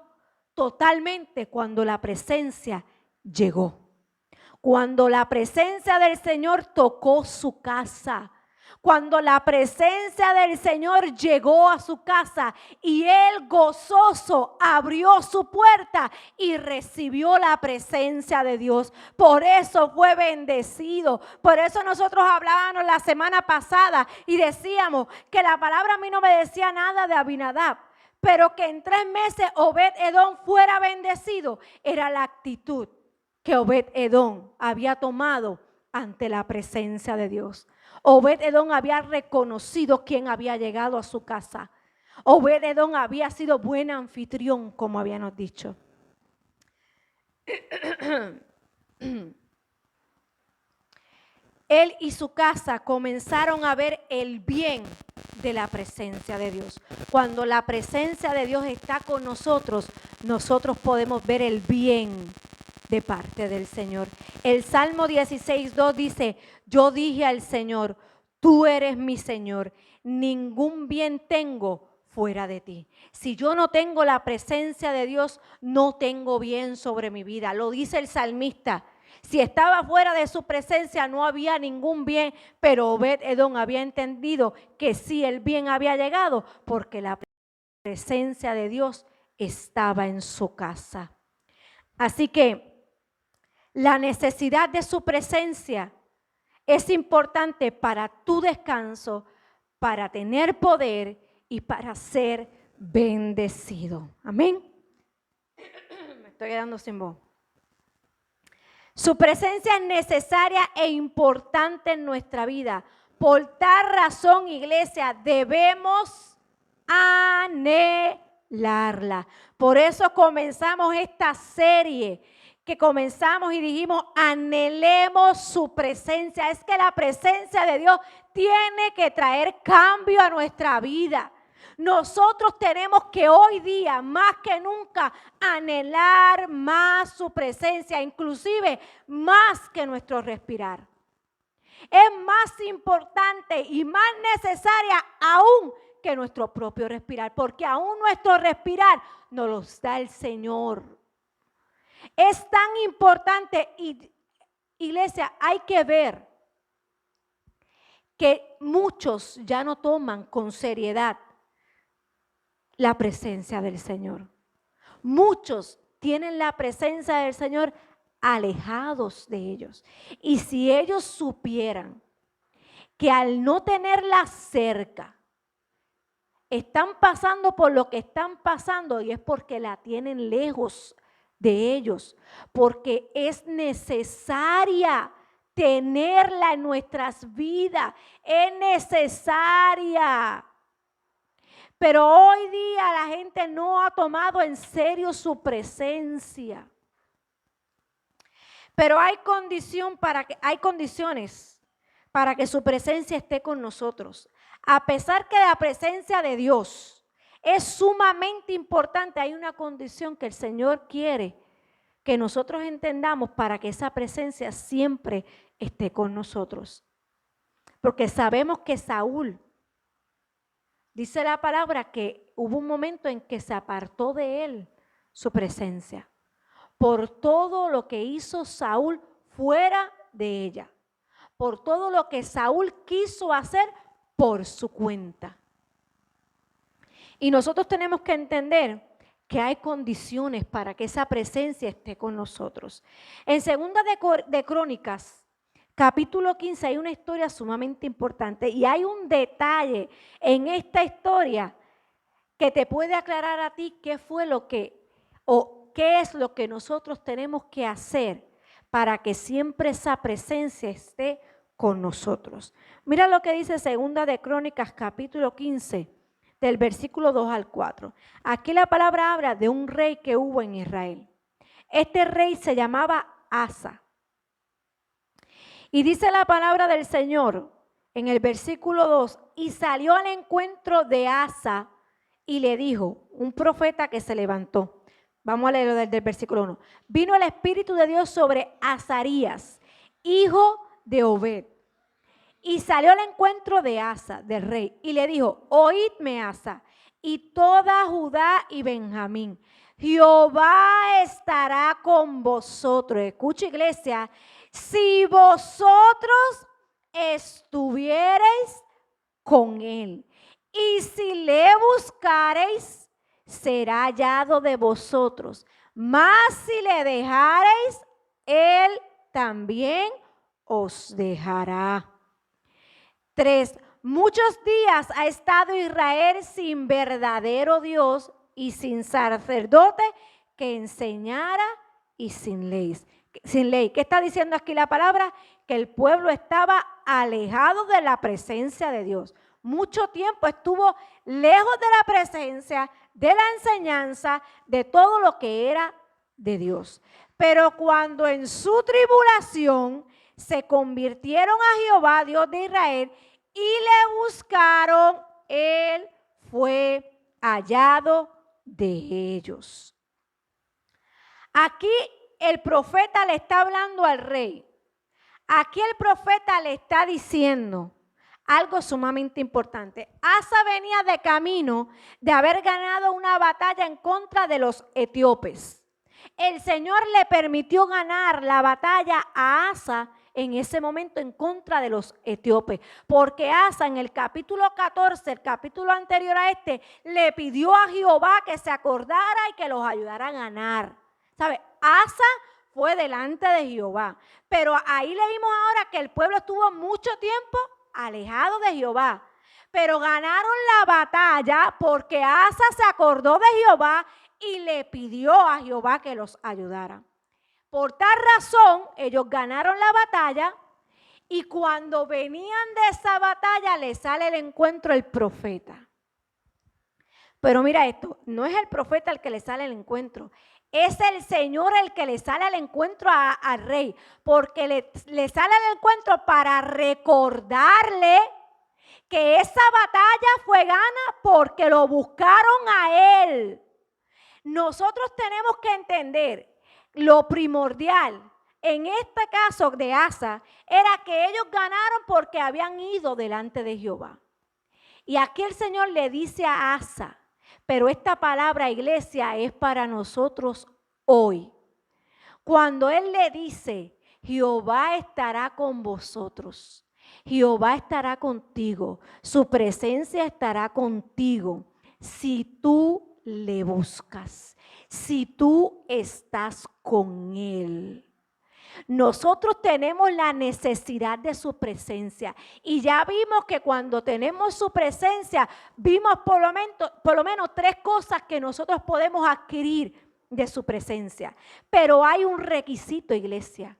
totalmente cuando la presencia llegó. Cuando la presencia del Señor tocó su casa. Cuando la presencia del Señor llegó a su casa y él gozoso abrió su puerta y recibió la presencia de Dios. Por eso fue bendecido. Por eso nosotros hablábamos la semana pasada y decíamos que la palabra a mí no me decía nada de Abinadab. Pero que en 3 meses Obed-Edom fuera bendecido, era la actitud que Obed-Edom había tomado ante la presencia de Dios. Obed-Edom había reconocido quién había llegado a su casa. Obed-Edom había sido buen anfitrión, como habíamos dicho. Él y su casa comenzaron a ver el bien de la presencia de Dios. Cuando la presencia de Dios está con nosotros, nosotros podemos ver el bien de parte del Señor. El Salmo 16:2 dice, yo dije al Señor, tú eres mi Señor, ningún bien tengo fuera de ti. Si yo no tengo la presencia de Dios, no tengo bien sobre mi vida. Lo dice el salmista. Si estaba fuera de su presencia no había ningún bien, pero Obed-Edom había entendido que sí el bien había llegado porque la presencia de Dios estaba en su casa. Así que la necesidad de su presencia es importante para tu descanso, para tener poder y para ser bendecido. Amén. Me estoy quedando sin voz. Su presencia es necesaria e importante en nuestra vida. Por tal razón, iglesia, debemos anhelarla. Por eso comenzamos esta serie que comenzamos y dijimos, anhelemos su presencia. Es que la presencia de Dios tiene que traer cambio a nuestra vida. Nosotros tenemos que hoy día, más que nunca, anhelar más su presencia, inclusive más que nuestro respirar. es más importante y más necesaria aún que nuestro propio respirar, porque aún nuestro respirar nos lo da el Señor. Es tan importante, y iglesia, hay que ver que muchos ya no toman con seriedad la presencia del Señor. Muchos tienen la presencia del Señor alejados de ellos. Y si ellos supieran que al no tenerla cerca, están pasando por lo que están pasando, y es porque la tienen lejos de ellos, porque es necesaria tenerla en nuestras vidas, es necesaria. Pero hoy día la gente no ha tomado en serio su presencia. Pero hay condiciones para que su presencia esté con nosotros. A pesar que la presencia de Dios es sumamente importante, hay una condición que el Señor quiere que nosotros entendamos para que esa presencia siempre esté con nosotros. Porque sabemos que Saúl, dice la palabra que hubo un momento en que se apartó de él su presencia, por todo lo que hizo Saúl fuera de ella, por todo lo que Saúl quiso hacer por su cuenta. Y nosotros tenemos que entender que hay condiciones para que esa presencia esté con nosotros. En Segunda de Crónicas, capítulo 15, hay una historia sumamente importante y hay un detalle en esta historia que te puede aclarar a ti qué fue lo que, o qué es lo que nosotros tenemos que hacer para que siempre esa presencia esté con nosotros. Mira lo que dice Segunda de Crónicas, capítulo 15, del versículo 2 al 4. Aquí la palabra habla de un rey que hubo en Israel. Este rey se llamaba Asa. Y dice la palabra del Señor en el versículo 2, y salió al encuentro de Asa y le dijo, un profeta que se levantó. Vamos a leerlo desde el versículo 1. Vino el Espíritu de Dios sobre Azarías, hijo de Obed. Y salió al encuentro de Asa, del rey, y le dijo, oídme Asa, y toda Judá y Benjamín, Jehová estará con vosotros. Escucha, iglesia, si vosotros estuviereis con él, y si le buscareis, será hallado de vosotros. Mas si le dejareis, él también os dejará. 3. Muchos días ha estado Israel sin verdadero Dios y sin sacerdote que enseñara y sin ley. ¿Qué está diciendo aquí la palabra? Que el pueblo estaba alejado de la presencia de Dios. Mucho tiempo estuvo lejos de la presencia, de la enseñanza, de todo lo que era de Dios. Pero cuando en su tribulación se convirtieron a Jehová, Dios de Israel, y le buscaron, él fue hallado de ellos. Aquí el profeta le está hablando al rey. Aquí el profeta le está diciendo algo sumamente importante. Asa venía de camino de haber ganado una batalla en contra de los etíopes. El Señor le permitió ganar la batalla a Asa en ese momento en contra de los etíopes, porque Asa en el capítulo 14, el capítulo anterior a este, le pidió a Jehová que se acordara y que los ayudara a ganar. ¿Sabe? Asa fue delante de Jehová, pero ahí leímos ahora que el pueblo estuvo mucho tiempo alejado de Jehová, pero ganaron la batalla porque Asa se acordó de Jehová y le pidió a Jehová que los ayudara. Por tal razón, ellos ganaron la batalla y cuando venían de esa batalla les sale al encuentro el profeta. Pero mira esto, no es el profeta el que le sale al encuentro, es el Señor el que le sale al encuentro al rey, porque le sale al encuentro para recordarle que esa batalla fue gana porque lo buscaron a él. Nosotros tenemos que entender lo primordial en este caso de Asa, era que ellos ganaron porque habían ido delante de Jehová. Y aquí el Señor le dice a Asa, pero esta palabra, iglesia, es para nosotros hoy. Cuando Él le dice, Jehová estará con vosotros, Jehová estará contigo, su presencia estará contigo si tú le buscas, si tú estás con Él. Nosotros tenemos la necesidad de su presencia y ya vimos que cuando tenemos su presencia, vimos por lo menos 3 cosas que nosotros podemos adquirir de su presencia. Pero hay un requisito, iglesia,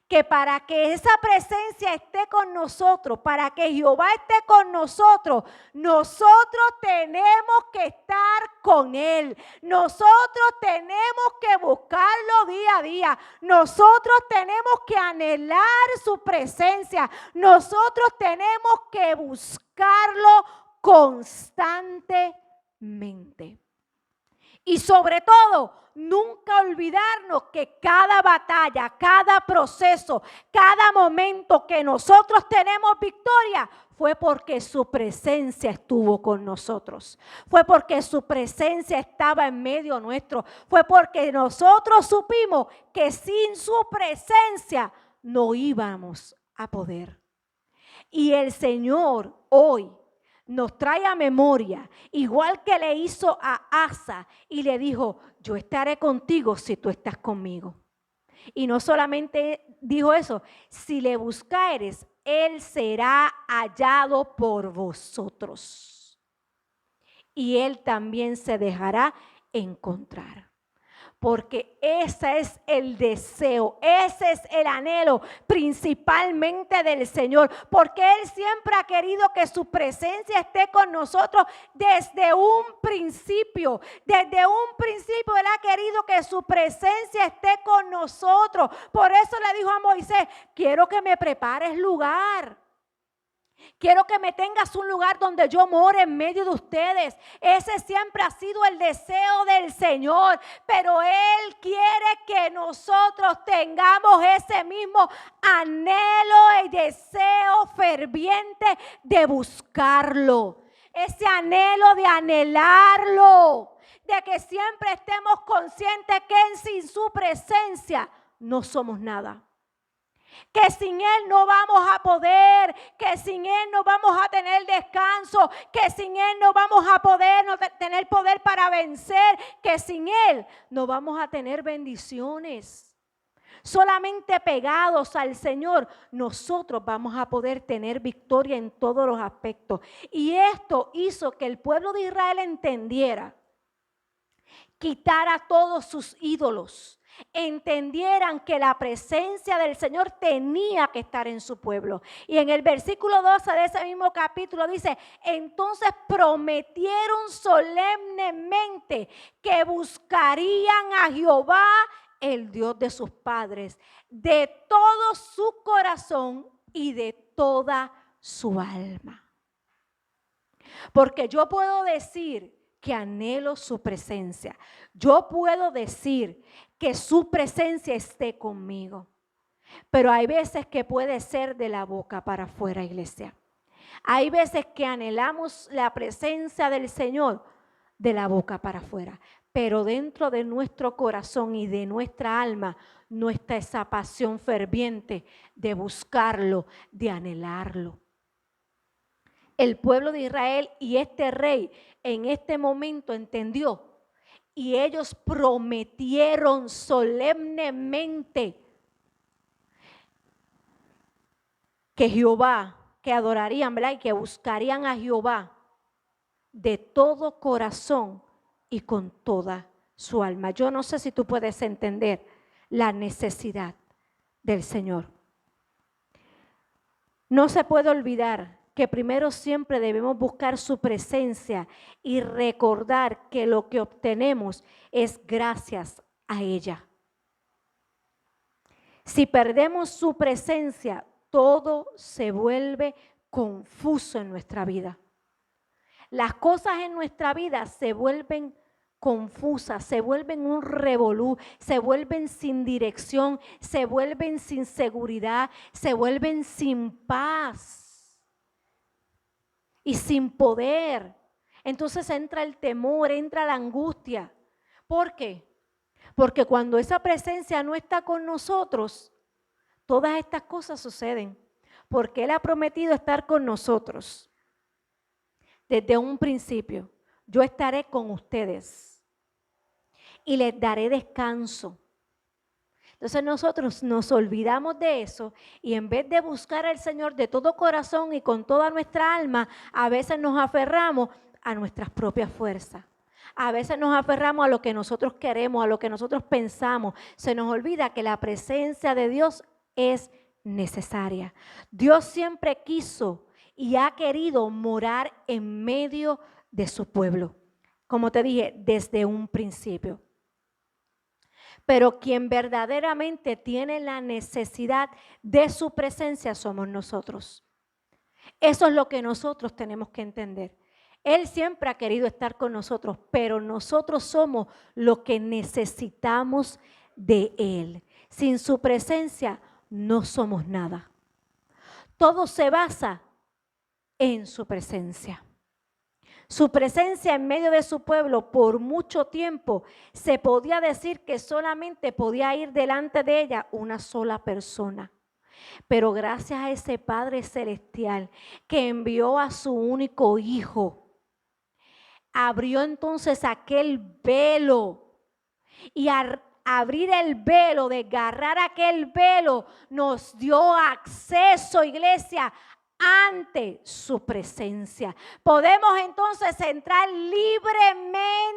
que para que esa presencia esté con nosotros, para que Jehová esté con nosotros, nosotros tenemos que estar con Él. Nosotros tenemos que buscarlo día a día. Nosotros tenemos que anhelar su presencia. Nosotros tenemos que buscarlo constantemente. Y sobre todo, nunca olvidarnos que cada batalla, cada proceso, cada momento que nosotros tenemos victoria, fue porque su presencia estuvo con nosotros. Fue porque su presencia estaba en medio nuestro. Fue porque nosotros supimos que sin su presencia no íbamos a poder. Y el Señor hoy nos trae a memoria, igual que le hizo a Asa y le dijo, yo estaré contigo si tú estás conmigo. Y no solamente dijo eso, si le buscares, Él será hallado por vosotros. Y Él también se dejará encontrar. Porque ese es el deseo, ese es el anhelo principalmente del Señor. Porque Él siempre ha querido que su presencia esté con nosotros desde un principio. Desde un principio Él ha querido que su presencia esté con nosotros. Por eso le dijo a Moisés, quiero que me prepares lugar. Quiero que me tengas un lugar donde yo more en medio de ustedes. Ese siempre ha sido el deseo del Señor. Pero Él quiere que nosotros tengamos ese mismo anhelo y deseo ferviente de buscarlo. Ese anhelo de anhelarlo. De que siempre estemos conscientes que sin su presencia no somos nada. Que sin Él no vamos a poder, que sin Él no vamos a tener descanso, que sin Él no vamos a poder tener poder para vencer, que sin Él no vamos a tener bendiciones. Solamente pegados al Señor, nosotros vamos a poder tener victoria en todos los aspectos. Y esto hizo que el pueblo de Israel entendiera, quitara todos sus ídolos, entendieran que la presencia del Señor tenía que estar en su pueblo. Y en el versículo 12 de ese mismo capítulo dice, entonces prometieron solemnemente que buscarían a Jehová, el Dios de sus padres, de todo su corazón y de toda su alma. Porque yo puedo decir que anhelo su presencia. Yo puedo decir que su presencia esté conmigo. Pero hay veces que puede ser de la boca para afuera, iglesia. Hay veces que anhelamos la presencia del Señor de la boca para afuera. Pero dentro de nuestro corazón y de nuestra alma no está esa pasión ferviente de buscarlo, de anhelarlo. El pueblo de Israel y este rey en este momento entendió y ellos prometieron solemnemente que Jehová, que adorarían, ¿verdad? Y que buscarían a Jehová de todo corazón y con toda su alma. Yo no sé si tú puedes entender la necesidad del Señor. No se puede olvidar que primero siempre debemos buscar su presencia y recordar que lo que obtenemos es gracias a ella. Si perdemos su presencia, todo se vuelve confuso en nuestra vida. Las cosas en nuestra vida se vuelven confusas, se vuelven un revolú, se vuelven sin dirección, se vuelven sin seguridad, se vuelven sin paz y sin poder. Entonces entra el temor, entra la angustia. ¿Por qué? Porque cuando esa presencia no está con nosotros, todas estas cosas suceden. Porque Él ha prometido estar con nosotros desde un principio. Yo estaré con ustedes y les daré descanso. Entonces nosotros nos olvidamos de eso y en vez de buscar al Señor de todo corazón y con toda nuestra alma, a veces nos aferramos a nuestras propias fuerzas. A veces nos aferramos a lo que nosotros queremos, a lo que nosotros pensamos. Se nos olvida que la presencia de Dios es necesaria. Dios siempre quiso y ha querido morar en medio de su pueblo. Como te dije, desde un principio. Pero quien verdaderamente tiene la necesidad de su presencia somos nosotros. Eso es lo que nosotros tenemos que entender. Él siempre ha querido estar con nosotros, pero nosotros somos los que necesitamos de Él. Sin su presencia no somos nada. Todo se basa en su presencia. Su presencia en medio de su pueblo por mucho tiempo se podía decir que solamente podía ir delante de ella una sola persona. Pero gracias a ese Padre Celestial que envió a su único Hijo, abrió entonces aquel velo y al abrir el velo, desgarrar aquel velo, nos dio acceso, iglesia, ante su presencia. Podemos entonces entrar libremente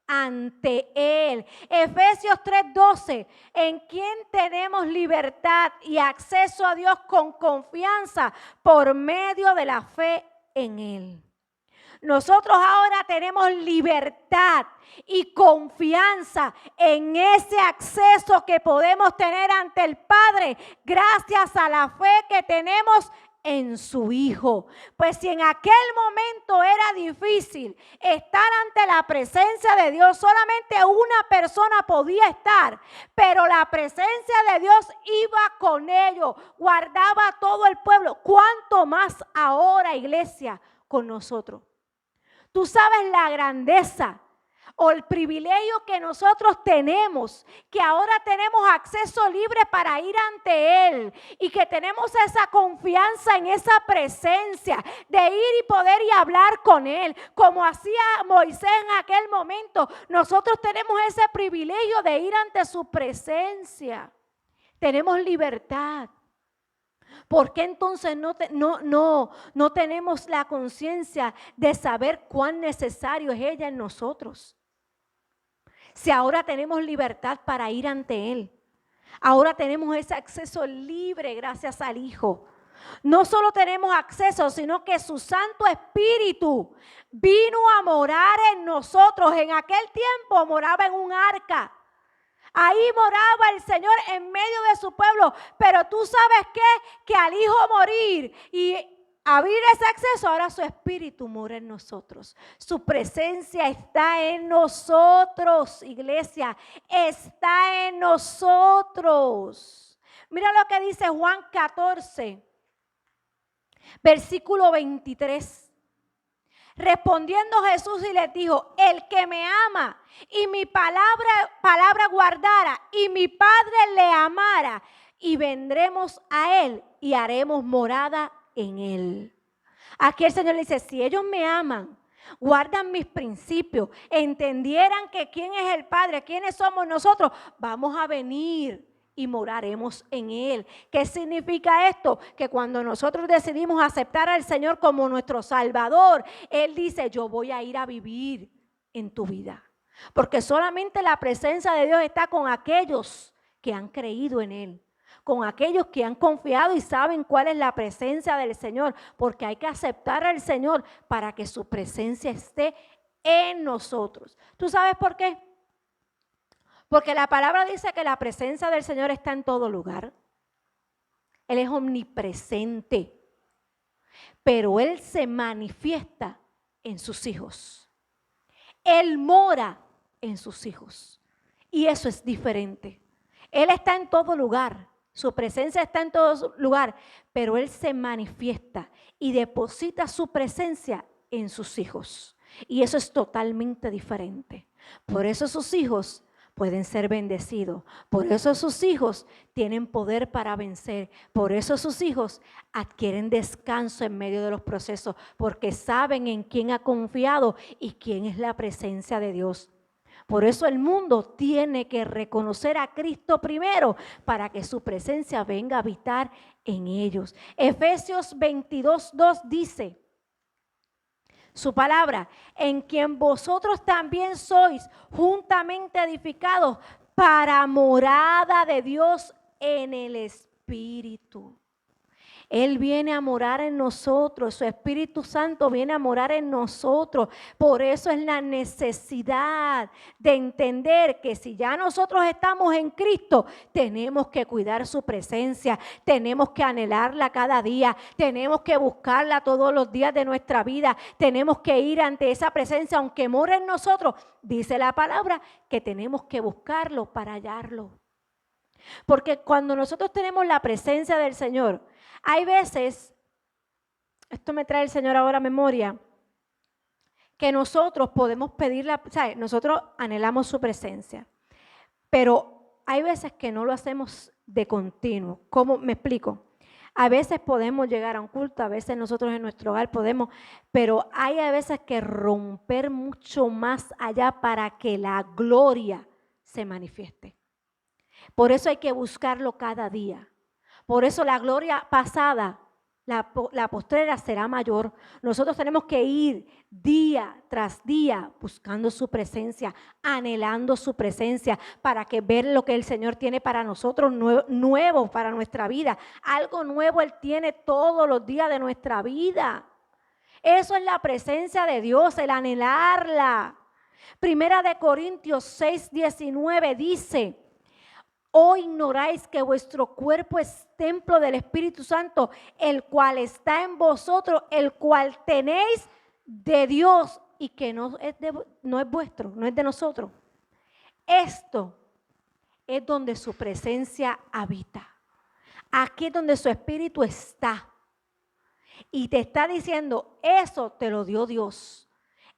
ante Él. Efesios 3:12, en quien tenemos libertad y acceso a Dios con confianza por medio de la fe en Él. Nosotros ahora tenemos libertad y confianza en ese acceso que podemos tener ante el Padre gracias a la fe que tenemos en su Hijo. Pues si en aquel momento era difícil estar ante la presencia de Dios, solamente una persona podía estar, pero la presencia de Dios iba con ellos, guardaba a todo el pueblo. ¿Cuánto más ahora, iglesia, con nosotros? Tú sabes la grandeza o el privilegio que nosotros tenemos, que ahora tenemos acceso libre para ir ante Él y que tenemos esa confianza en esa presencia de ir y poder y hablar con Él, como hacía Moisés en aquel momento. Nosotros tenemos ese privilegio de ir ante su presencia. Tenemos libertad. ¿Por qué entonces no tenemos la conciencia de saber cuán necesario es ella en nosotros? Si ahora tenemos libertad para ir ante Él, ahora tenemos ese acceso libre gracias al Hijo. No solo tenemos acceso, sino que su Santo Espíritu vino a morar en nosotros. En aquel tiempo moraba en un arca. Ahí moraba el Señor en medio de su pueblo. Pero tú sabes qué, que al Hijo morir y abrir ese acceso, ahora su Espíritu mora en nosotros. Su presencia está en nosotros, iglesia. Está en nosotros. Mira lo que dice Juan 14, versículo 23. Respondiendo Jesús y les dijo: el que me ama y mi palabra guardara, y mi Padre le amara, y vendremos a Él y haremos morada en Él. Aquí el Señor le dice: si ellos me aman, guardan mis principios, entendieran que quién es el Padre, quiénes somos nosotros, vamos a venir y moraremos en Él. ¿Qué significa esto? Que cuando nosotros decidimos aceptar al Señor como nuestro Salvador, Él dice: yo voy a ir a vivir en tu vida. Porque solamente la presencia de Dios está con aquellos que han creído en Él, con aquellos que han confiado y saben cuál es la presencia del Señor, porque hay que aceptar al Señor para que su presencia esté en nosotros. ¿Tú sabes por qué? Porque la palabra dice que la presencia del Señor está en todo lugar. Él es omnipresente, pero Él se manifiesta en sus hijos. Él mora en sus hijos. Y eso es diferente. Él está en todo lugar. Su presencia está en todo lugar. Pero Él se manifiesta y deposita su presencia en sus hijos. Y eso es totalmente diferente. Por eso sus hijos pueden ser bendecidos. Por eso sus hijos tienen poder para vencer. Por eso sus hijos adquieren descanso en medio de los procesos, porque saben en quién ha confiado y quién es la presencia de Dios. Por eso el mundo tiene que reconocer a Cristo primero para que su presencia venga a habitar en ellos. Efesios 22:2 dice su palabra, en quien vosotros también sois juntamente edificados para morada de Dios en el Espíritu. Él viene a morar en nosotros, su Espíritu Santo viene a morar en nosotros. Por eso es la necesidad de entender que si ya nosotros estamos en Cristo, tenemos que cuidar su presencia, tenemos que anhelarla cada día, tenemos que buscarla todos los días de nuestra vida, tenemos que ir ante esa presencia, aunque mora en nosotros. Dice la palabra que tenemos que buscarlo para hallarlo. Porque cuando nosotros tenemos la presencia del Señor, hay veces, esto me trae el Señor ahora a memoria, que nosotros podemos pedirla, ¿sabes? Nosotros anhelamos su presencia, pero hay veces que no lo hacemos de continuo. ¿Cómo me explico? A veces podemos llegar a un culto, a veces nosotros en nuestro hogar podemos, pero hay a veces que romper mucho más allá para que la gloria se manifieste. Por eso hay que buscarlo cada día. Por eso la gloria pasada, la postrera será mayor. Nosotros tenemos que ir día tras día buscando su presencia, anhelando su presencia para que ver lo que el Señor tiene para nosotros, nuevo para nuestra vida. Algo nuevo Él tiene todos los días de nuestra vida. Eso es la presencia de Dios, el anhelarla. Primera de Corintios 6:19 dice: ¿o ignoráis que vuestro cuerpo es templo del Espíritu Santo, el cual está en vosotros, el cual tenéis de Dios y que no es vuestro, no es de nosotros? Esto es donde su presencia habita. Aquí es donde su Espíritu está. Y te está diciendo, eso te lo dio Dios.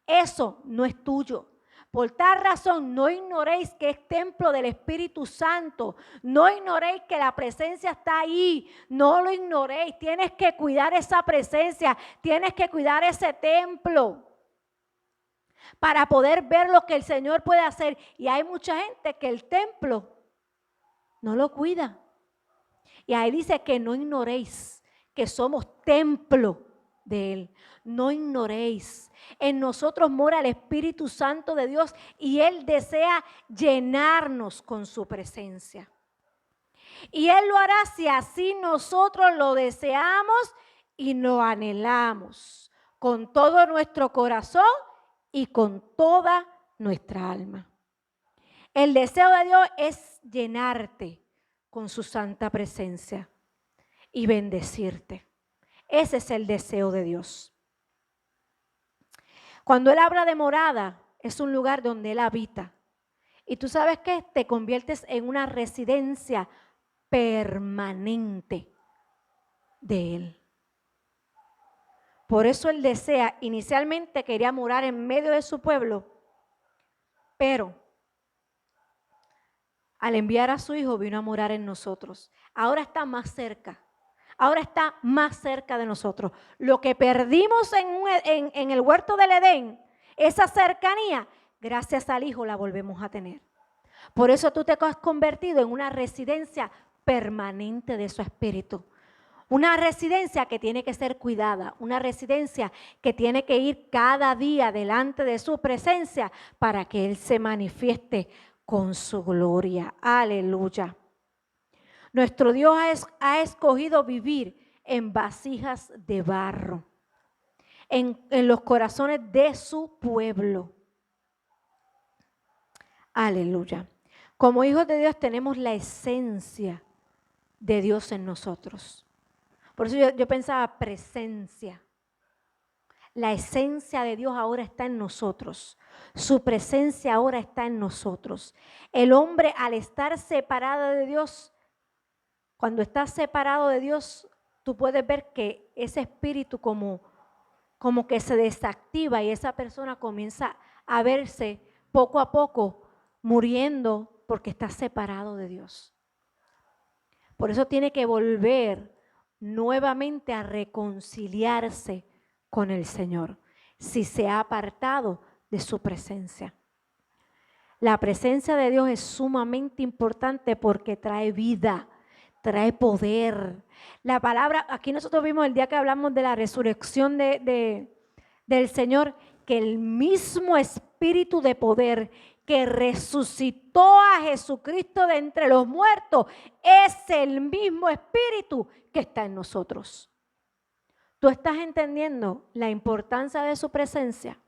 Eso no es tuyo. Por tal razón, no ignoréis que es templo del Espíritu Santo. No ignoréis que la presencia está ahí. No lo ignoréis. Tienes que cuidar esa presencia. Tienes que cuidar ese templo para poder ver lo que el Señor puede hacer. Y hay mucha gente que el templo no lo cuida. Y ahí dice que no ignoréis que somos templo de Él. No ignoréis. En nosotros mora el Espíritu Santo de Dios y Él desea llenarnos con su presencia. Y Él lo hará si así nosotros lo deseamos y lo anhelamos con todo nuestro corazón y con toda nuestra alma. El deseo de Dios es llenarte con su santa presencia y bendecirte. Ese es el deseo de Dios. Cuando Él habla de morada, es un lugar donde Él habita. Y tú sabes que te conviertes en una residencia permanente de Él. Por eso Él desea, inicialmente quería morar en medio de su pueblo, pero al enviar a su Hijo vino a morar en nosotros. Ahora está más cerca. Ahora está más cerca de nosotros. Lo que perdimos en el huerto del Edén, esa cercanía, gracias al Hijo la volvemos a tener. Por eso tú te has convertido en una residencia permanente de su Espíritu. Una residencia que tiene que ser cuidada, una residencia que tiene que ir cada día delante de su presencia para que Él se manifieste con su gloria. Aleluya. Nuestro Dios ha escogido vivir en vasijas de barro, en los corazones de su pueblo. Aleluya. Como hijos de Dios tenemos la esencia de Dios en nosotros. Por eso yo pensaba presencia. La esencia de Dios ahora está en nosotros. Su presencia ahora está en nosotros. El hombre, al estar separado de Dios, cuando estás separado de Dios, tú puedes ver que ese espíritu como que se desactiva y esa persona comienza a verse poco a poco muriendo porque está separado de Dios. Por eso tiene que volver nuevamente a reconciliarse con el Señor, si se ha apartado de su presencia. La presencia de Dios es sumamente importante porque trae vida, trae poder. La palabra, aquí nosotros vimos el día que hablamos de la resurrección del Señor, que el mismo espíritu de poder que resucitó a Jesucristo de entre los muertos es el mismo espíritu que está en nosotros. ¿Tú estás entendiendo la importancia de su presencia?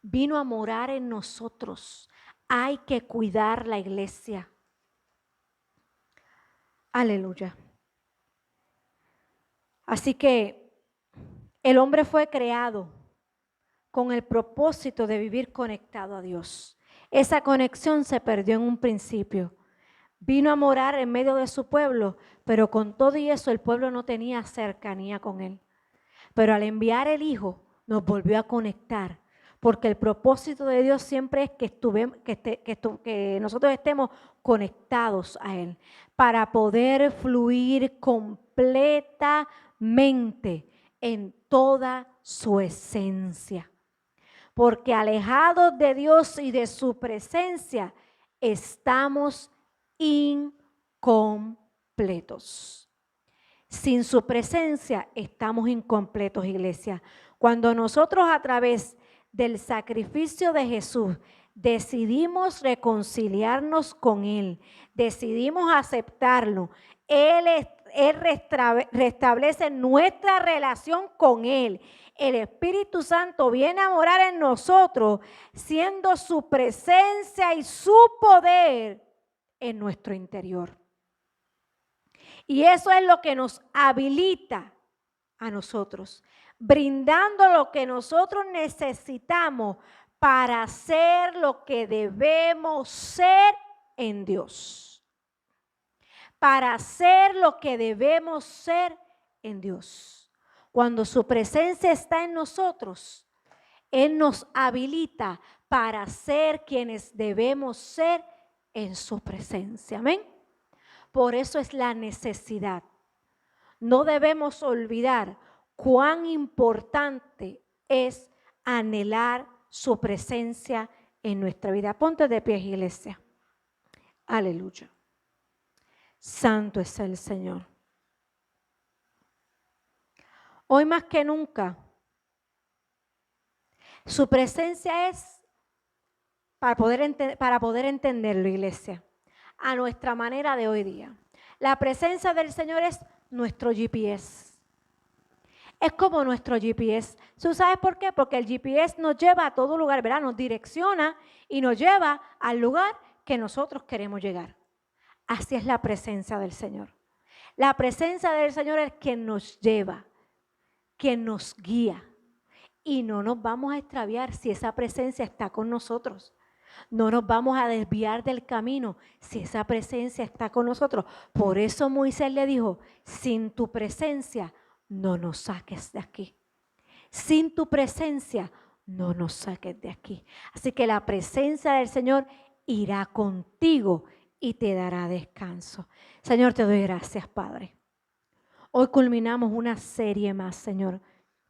Vino a morar en nosotros. Hay que cuidar la iglesia. Aleluya. Así que el hombre fue creado con el propósito de vivir conectado a Dios. Esa conexión se perdió en un principio. Vino a morar en medio de su pueblo, pero con todo y eso el pueblo no tenía cercanía con él. Pero al enviar el Hijo nos volvió a conectar, porque el propósito de Dios siempre es que nosotros estemos conectados a Él, para poder fluir completamente en toda su esencia. Porque alejados de Dios y de su presencia, estamos incompletos. Sin su presencia estamos incompletos, iglesia. Cuando nosotros a través del sacrificio de Jesús decidimos reconciliarnos con Él, decidimos aceptarlo, Él restablece nuestra relación con Él. El Espíritu Santo viene a morar en nosotros, siendo su presencia y su poder en nuestro interior. Y eso es lo que nos habilita a nosotros, brindando lo que nosotros necesitamos para ser lo que debemos ser en Dios. Para ser lo que debemos ser en Dios. Cuando su presencia está en nosotros, Él nos habilita para ser quienes debemos ser en su presencia. Amén. Por eso es la necesidad. No debemos olvidar cuán importante es anhelar su presencia en nuestra vida. Ponte de pie, iglesia. Aleluya. Santo es el Señor. Hoy más que nunca, su presencia es para poder entenderlo, iglesia, a nuestra manera de hoy día. La presencia del Señor es nuestro GPS. Es como nuestro GPS. ¿Tú sabes por qué? Porque el GPS nos lleva a todo lugar, ¿verdad? Nos direcciona y nos lleva al lugar que nosotros queremos llegar. Así es la presencia del Señor. La presencia del Señor es quien nos lleva, quien nos guía. Y no nos vamos a extraviar si esa presencia está con nosotros. No nos vamos a desviar del camino si esa presencia está con nosotros. Por eso Moisés le dijo, sin tu presencia no nos saques de aquí. Sin tu presencia no nos saques de aquí. Así que la presencia del Señor irá contigo y te dará descanso. Señor, te doy gracias, Padre. Hoy culminamos una serie más, Señor,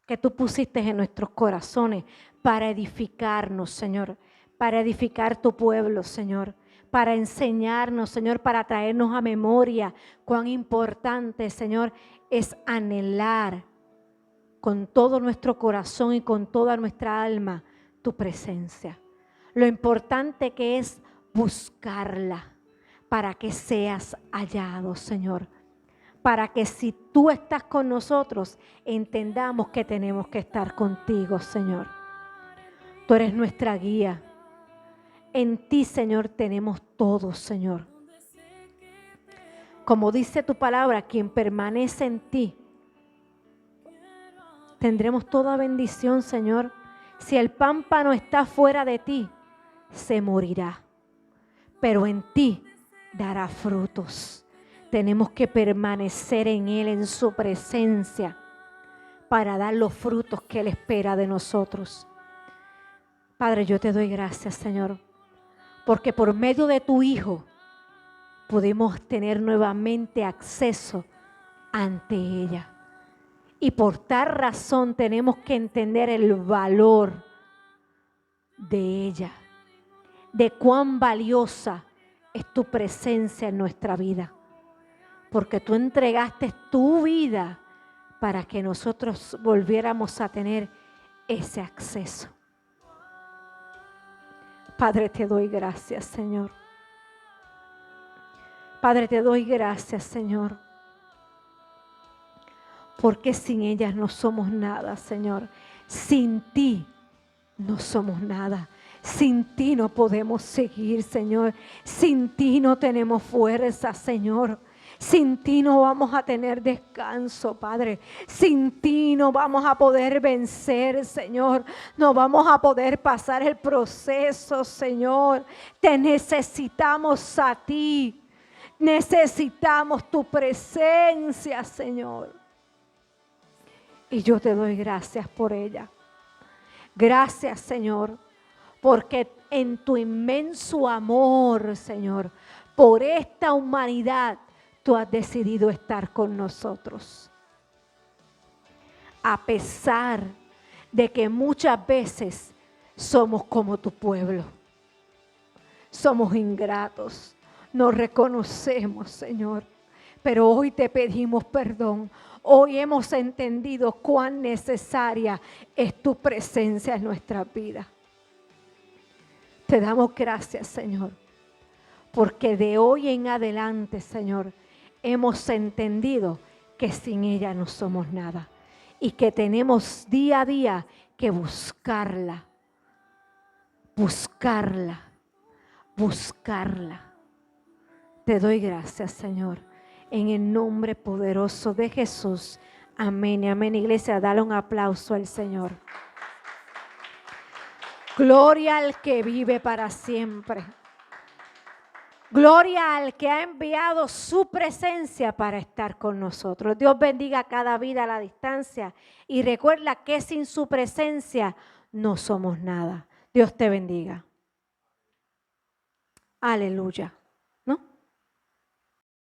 que tú pusiste en nuestros corazones para edificarnos, Señor, para edificar tu pueblo, Señor, para enseñarnos, Señor, para traernos a memoria cuán importante, Señor, es anhelar con todo nuestro corazón y con toda nuestra alma tu presencia. Lo importante que es buscarla para que seas hallado, Señor. Para que si tú estás con nosotros, entendamos que tenemos que estar contigo, Señor. Tú eres nuestra guía. En ti, Señor, tenemos todo, Señor. Como dice tu palabra, quien permanece en ti tendremos toda bendición, Señor. Si el pámpano está fuera de ti, se morirá, pero en ti dará frutos. Tenemos que permanecer en Él, en su presencia, para dar los frutos que Él espera de nosotros. Padre, yo te doy gracias, Señor, porque por medio de tu Hijo pudimos tener nuevamente acceso ante ella. Y por tal razón tenemos que entender el valor de ella, de cuán valiosa es tu presencia en nuestra vida. Porque tú entregaste tu vida para que nosotros volviéramos a tener ese acceso. Padre, te doy gracias, Señor. Padre, te doy gracias, Señor. Porque sin ellas no somos nada, Señor. Sin ti no somos nada. Sin ti no podemos seguir, Señor. Sin ti no tenemos fuerza, Señor. Sin ti no vamos a tener descanso, Padre. Sin ti no vamos a poder vencer, Señor. No vamos a poder pasar el proceso, Señor. Te necesitamos a ti. Necesitamos tu presencia, Señor. Y yo te doy gracias por ella. Gracias, Señor, porque en tu inmenso amor, Señor, por esta humanidad, tú has decidido estar con nosotros. A pesar de que muchas veces somos como tu pueblo. Somos ingratos, nos reconocemos, Señor, pero hoy te pedimos perdón. Hoy hemos entendido cuán necesaria es tu presencia en nuestra vida. Te damos gracias, Señor, porque de hoy en adelante, Señor, hemos entendido que sin ella no somos nada y que tenemos día a día que buscarla, buscarla, buscarla. Te doy gracias, Señor, en el nombre poderoso de Jesús. Amén y amén. Iglesia, dale un aplauso al Señor. Gloria al que vive para siempre. Gloria al que ha enviado su presencia para estar con nosotros. Dios bendiga cada vida a la distancia y recuerda que sin su presencia no somos nada. Dios te bendiga. Aleluya.